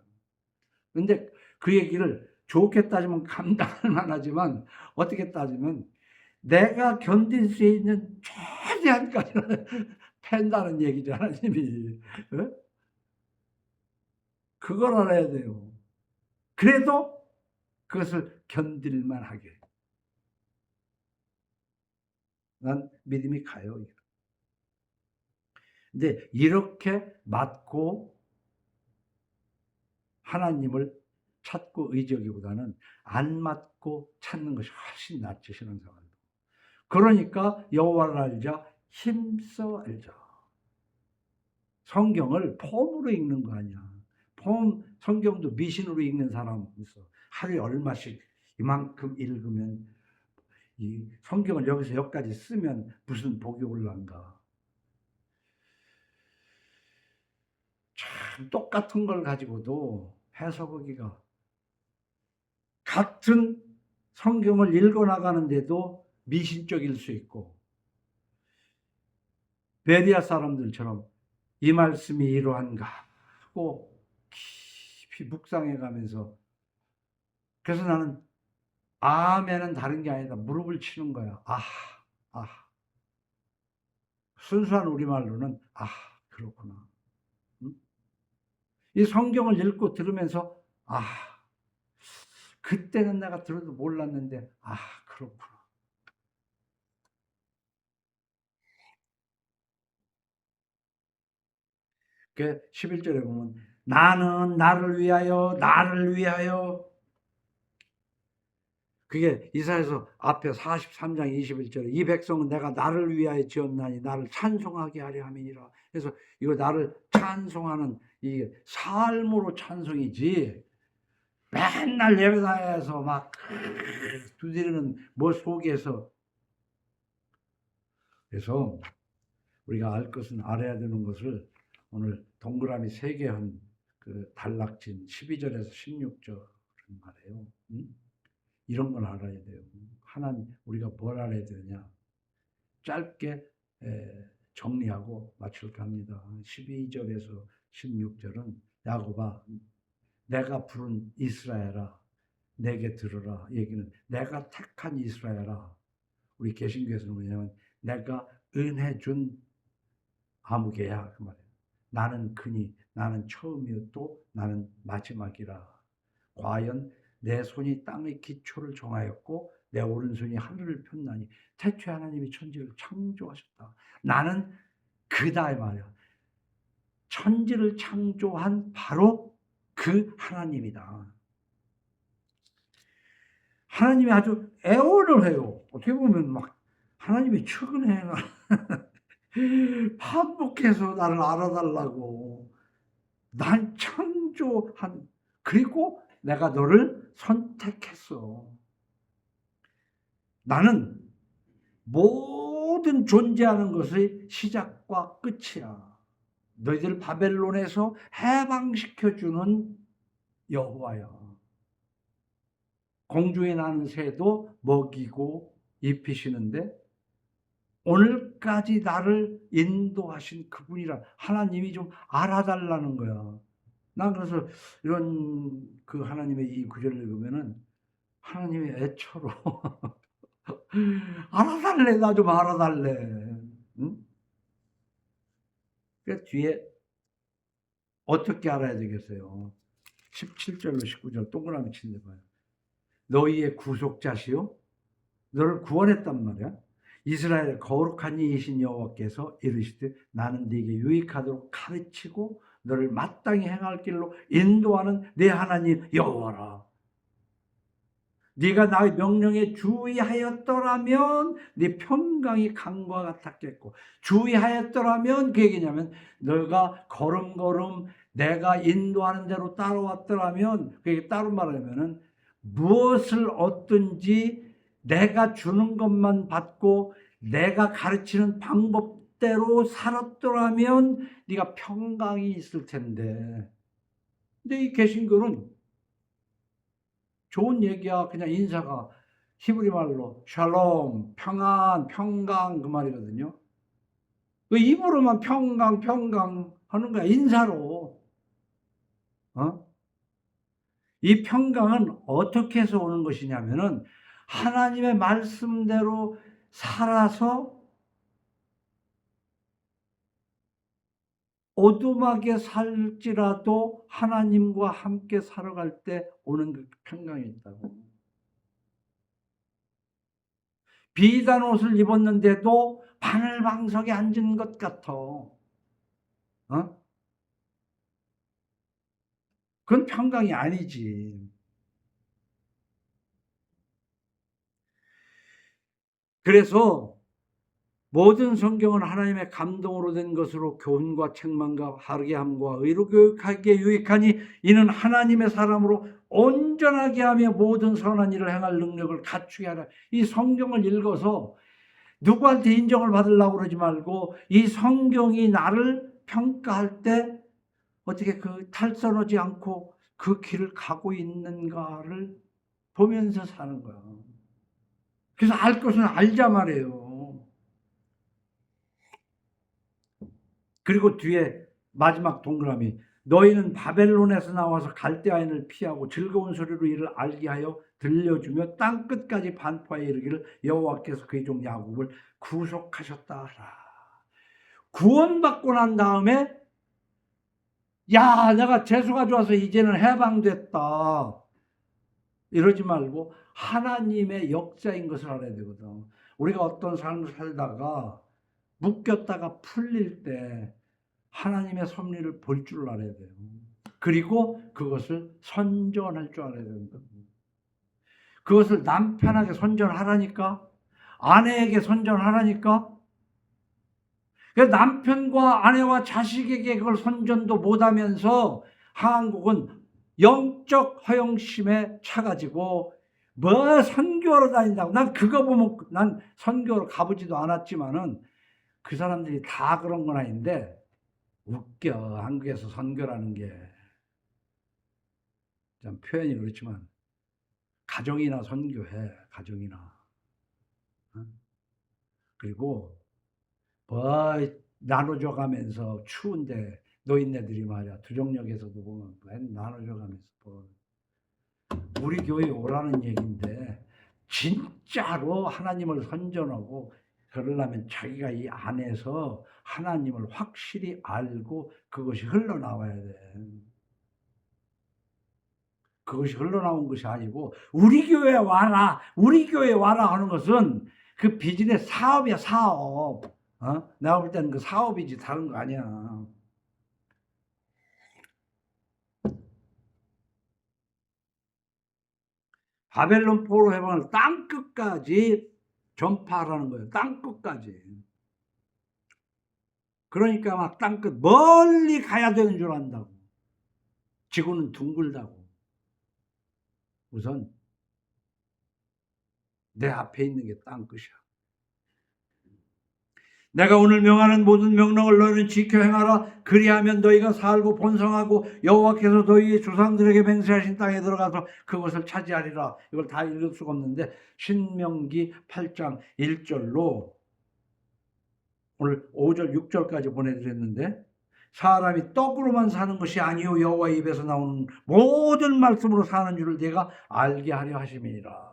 근데 그 얘기를 좋게 따지면 감당할 만하지만 어떻게 따지면 내가 견딜 수 있는 최대한까지는 팬다는 얘기죠, 하나님이. 그걸 알아야 돼요. 그래도 그것을 견딜만 하게. 난 믿음이 가요. 근데 이렇게 맞고 하나님을 찾고 의지하기보다는 안 맞고 찾는 것이 훨씬 낫지, 신앙생활도. 그러니까 여호와를 알자, 힘써 알자. 성경을 폼으로 읽는 거 아니야. 폼, 성경도 미신으로 읽는 사람 있어. 하루에 얼마씩 이만큼 읽으면, 이 성경을 여기서 여기까지 쓰면 무슨 복이 올란가. 참 똑같은 걸 가지고도 해석하기가, 같은 성경을 읽어나가는데도 미신적일 수 있고, 베리아 사람들처럼 이 말씀이 이러한가 하고 깊이 묵상해 가면서, 그래서 나는 아멘은 다른 게 아니다, 무릎을 치는 거야. 아. 순수한 우리말로는 그렇구나. 응? 이 성경을 읽고 들으면서 그때는 내가 들어도 몰랐는데 그렇구나. 그 11절에 보면 나는 나를 위하여, 그게 이사야서 앞에 43장 21절에 이 백성은 내가 나를 위하여 지었나니 나를 찬송하게 하려 함이니라. 그래서 이거 나를 찬송하는, 이게 삶으로 찬송이지 맨날 예배당에서 막 두드리는 뭐 속에서. 그래서 우리가 알 것은 알아야 되는 것을 오늘 동그라미 3개 한 그 단락진 12절에서 16절 말이에요. 이런 걸 알아야 돼요. 하나님, 우리가 뭘 알아야 되느냐. 짧게 정리하고 마칠까 합니다. 12절에서 16절은 야곱아, 내가 부른 이스라엘아, 내게 들으라. 얘기는 내가 택한 이스라엘아. 우리 개신교에서는 뭐냐면 내가 은혜 준 아무개야, 그 말이에요. 나는 그니, 나는 처음이었고 나는 마지막이라. 과연 내 손이 땅의 기초를 정하였고 내 오른손이 하늘을 폈나니 태초에 하나님이 천지를 창조하셨다. 나는 그다 이 말이야. 천지를 창조한 바로 그 하나님이다. 하나님이 아주 애원을 해요. 어떻게 보면 막 하나님이 최근에 반복해서 나를 알아달라고. 난 창조한, 그리고 내가 너를 선택했어. 나는 모든 존재하는 것의 시작과 끝이야. 너희들 바벨론에서 해방시켜주는 여호와야. 공중에 나는 새도 먹이고 입히시는데 오늘까지 나를 인도하신 그분이라. 하나님이 좀 알아달라는 거야. 난 그래서 이런 그 하나님의 이 구절을 읽으면은 하나님의 애처로 알아달래, 나 좀 알아달래. 응? 그 뒤에 어떻게 알아야 되겠어요? 17절로 19절 동그라미 치는 데 봐요. 너희의 구속자시요, 너를 구원했단 말이야. 이스라엘 거룩한 이이신 여호와께서 이르시되 나는 네게 유익하도록 가르치고 너를 마땅히 행할 길로 인도하는 네 하나님 여호와라. 네가 나의 명령에 주의하였더라면 네 평강이 강과 같았겠고, 주의하였더라면 그 얘기냐면 너가 걸음걸음 내가 인도하는 대로 따라왔더라면, 그게 다른 말을 하면은 무엇을 얻든지 내가 주는 것만 받고 내가 가르치는 방법대로 살았더라면 네가 평강이 있을 텐데. 근데 이 개신교는 좋은 얘기야. 그냥 인사가 히브리 말로 샬롬, 평안, 평강 그 말이거든요. 그 입으로만 평강 하는 거야, 인사로. 이 평강은 어떻게 해서 오는 것이냐면은 하나님의 말씀대로 살아서 어둠하게 살지라도 하나님과 함께 살아갈 때 오는 그 평강이 있다고. 비단 옷을 입었는데도 바늘방석에 앉은 것 같아. 그건 평강이 아니지. 그래서 모든 성경은 하나님의 감동으로 된 것으로 교훈과 책망과 바르게 함과 의로 교육하기에 유익하니 이는 하나님의 사람으로 온전하게 하며 모든 선한 일을 행할 능력을 갖추게 하라. 이 성경을 읽어서 누구한테 인정을 받으려고 그러지 말고 이 성경이 나를 평가할 때 어떻게 그 탈선하지 않고 그 길을 가고 있는가를 보면서 사는 거야. 그래서 알 것은 알자 말이에요. 그리고 뒤에 마지막 동그라미, 너희는 바벨론에서 나와서 갈대아인을 피하고 즐거운 소리로 이를 알게 하여 들려주며 땅 끝까지 반포하여 이르기를 여호와께서 그의 종 야곱을 구속하셨다 하라. 구원받고 난 다음에 야, 내가 재수가 좋아서 이제는 해방됐다 이러지 말고 하나님의 역사인 것을 알아야 되거든. 우리가 어떤 삶을 살다가 묶였다가 풀릴 때 하나님의 섭리를 볼 줄 알아야 돼요. 그리고 그것을 선전할 줄 알아야 된다. 그것을 남편에게 선전하라니까, 아내에게 선전하라니까. 남편과 아내와 자식에게 그걸 선전도 못하면서 한국은 영적 허영심에 차가지고 뭐 선교하러 다닌다고. 난 그거 보면 난 선교를 가보지도 않았지만은 그 사람들이 다 그런 건 아닌데 웃겨. 한국에서 선교라는 게 좀 표현이 그렇지만 가정이나 선교해. 가정이나. 그리고 뭐 나눠줘 가면서 추운데 노인네들이 말이야 두정역에서도 보면 나눠줘 가면서 뭐 우리 교회 오라는 얘기인데 진짜로 하나님을 선전하고 그러려면 자기가 이 안에서 하나님을 확실히 알고 그것이 흘러나와야 돼. 그것이 흘러나온 것이 아니고 우리 교회 와라, 우리 교회 와라 하는 것은 그 비즈니스 사업이야, 사업. 내가 볼 때는 그 사업이지 다른 거 아니야. 바벨론 포로 해방을 땅 끝까지 전파하라는 거예요. 땅 끝까지. 그러니까 막 땅 끝 멀리 가야 되는 줄 안다고. 지구는 둥글다고. 우선 내 앞에 있는 게 땅 끝이야. 내가 오늘 명하는 모든 명령을 너희는 지켜 행하라. 그리하면 너희가 살고 번성하고 여호와께서 너희의 조상들에게 맹세하신 땅에 들어가서 그것을 차지하리라. 이걸 다 읽을 수가 없는데 신명기 8장 1절로 오늘 5절 6절까지 보내드렸는데 사람이 떡으로만 사는 것이 아니요 여호와의 입에서 나오는 모든 말씀으로 사는 줄을 네가 알게 하려 하심이니라.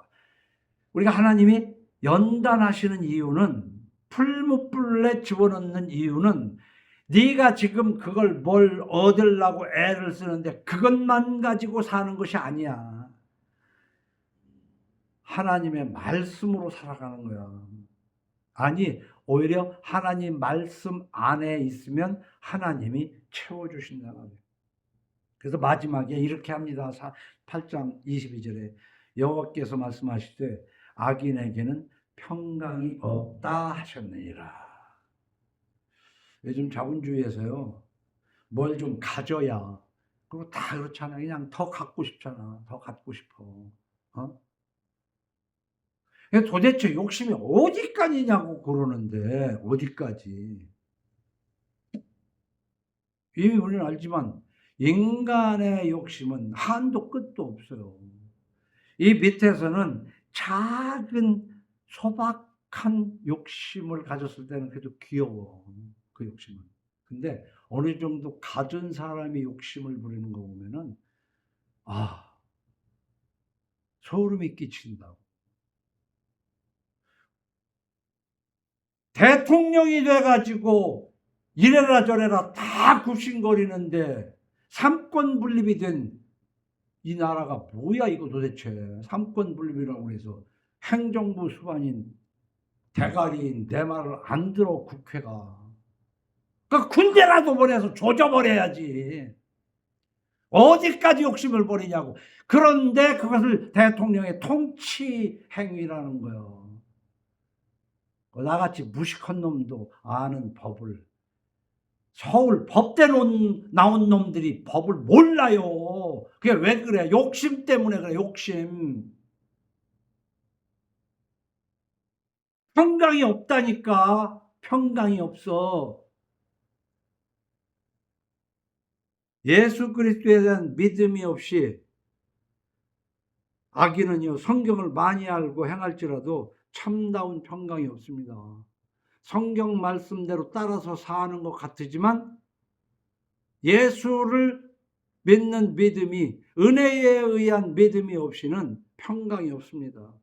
우리가 하나님이 연단하시는 이유는 풀무불에 집어넣는 이유는 네가 지금 그걸 뭘 얻으려고 애를 쓰는데 그것만 가지고 사는 것이 아니야. 하나님의 말씀으로 살아가는 거야. 아니 오히려 하나님 말씀 안에 있으면 하나님이 채워주신다는 거예요. 그래서 마지막에 이렇게 합니다. 8장 22절에 여호와께서 말씀하시되 악인에게는 평강이 없다 하셨느니라. 요즘 자본주의에서요. 뭘 좀 가져야 그리고 다 그렇잖아. 그냥 더 갖고 싶잖아. 더 갖고 싶어. 도대체 욕심이 어디까지냐고 그러는데 어디까지. 이미 우리는 알지만 인간의 욕심은 한도 끝도 없어요. 이 밑에서는 작은 소박한 욕심을 가졌을 때는 그래도 귀여워. 그 욕심은. 근데 어느 정도 가진 사람이 욕심을 부리는 거 보면은 소름이 끼친다고. 대통령이 돼가지고 이래라 저래라 다 굽신거리는데 삼권 분립이 된 이 나라가 뭐야 이거 도대체. 삼권 분립이라고 해서 행정부 수반인 대가리인 내 말을 안 들어 국회가. 그 군대라도 보내서 조져버려야지. 어디까지 욕심을 버리냐고. 그런데 그것을 대통령의 통치 행위라는 거예요. 나같이 무식한 놈도 아는 법을, 서울 법대로 나온 놈들이 법을 몰라요. 그게 왜 그래? 욕심 때문에 그래, 욕심. 평강이 없다니까. 평강이 없어. 예수 그리스도에 대한 믿음이 없이 악인은요, 성경을 많이 알고 행할지라도 참다운 평강이 없습니다. 성경 말씀대로 따라서 사는 것 같으지만 예수를 믿는 믿음이, 은혜에 의한 믿음이 없이는 평강이 없습니다.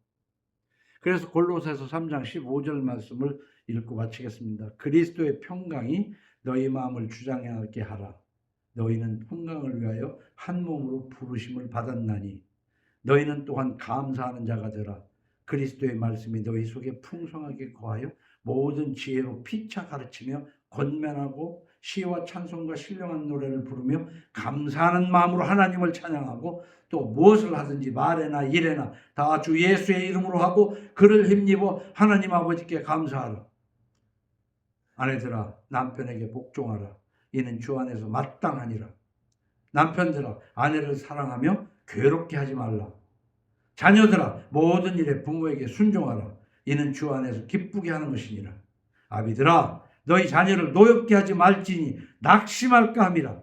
그래서 골로새서 3장 15절 말씀을 읽고 마치겠습니다. 그리스도의 평강이 너희 마음을 주장하게 하라. 너희는 평강을 위하여 한 몸으로 부르심을 받았나니 너희는 또한 감사하는 자가 되라. 그리스도의 말씀이 너희 속에 풍성하게 거하여 모든 지혜로 피차 가르치며 권면하고 시와 찬송과 신령한 노래를 부르며 감사하는 마음으로 하나님을 찬양하고 또 무엇을 하든지 말에나 일에나 다 주 예수의 이름으로 하고 그를 힘입어 하나님 아버지께 감사하라. 아내들아 남편에게 복종하라. 이는 주 안에서 마땅하니라. 남편들아 아내를 사랑하며 괴롭게 하지 말라. 자녀들아 모든 일에 부모에게 순종하라. 이는 주 안에서 기쁘게 하는 것이니라. 아비들아 너희 자녀를 노엽게 하지 말지니 낙심할까 함이라.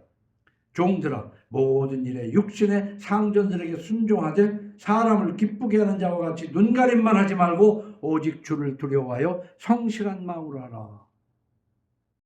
종들아 모든 일에 육신의 상전들에게 순종하되 사람을 기쁘게 하는 자와 같이 눈가림만 하지 말고 오직 주를 두려워하여 성실한 마음으로 하라.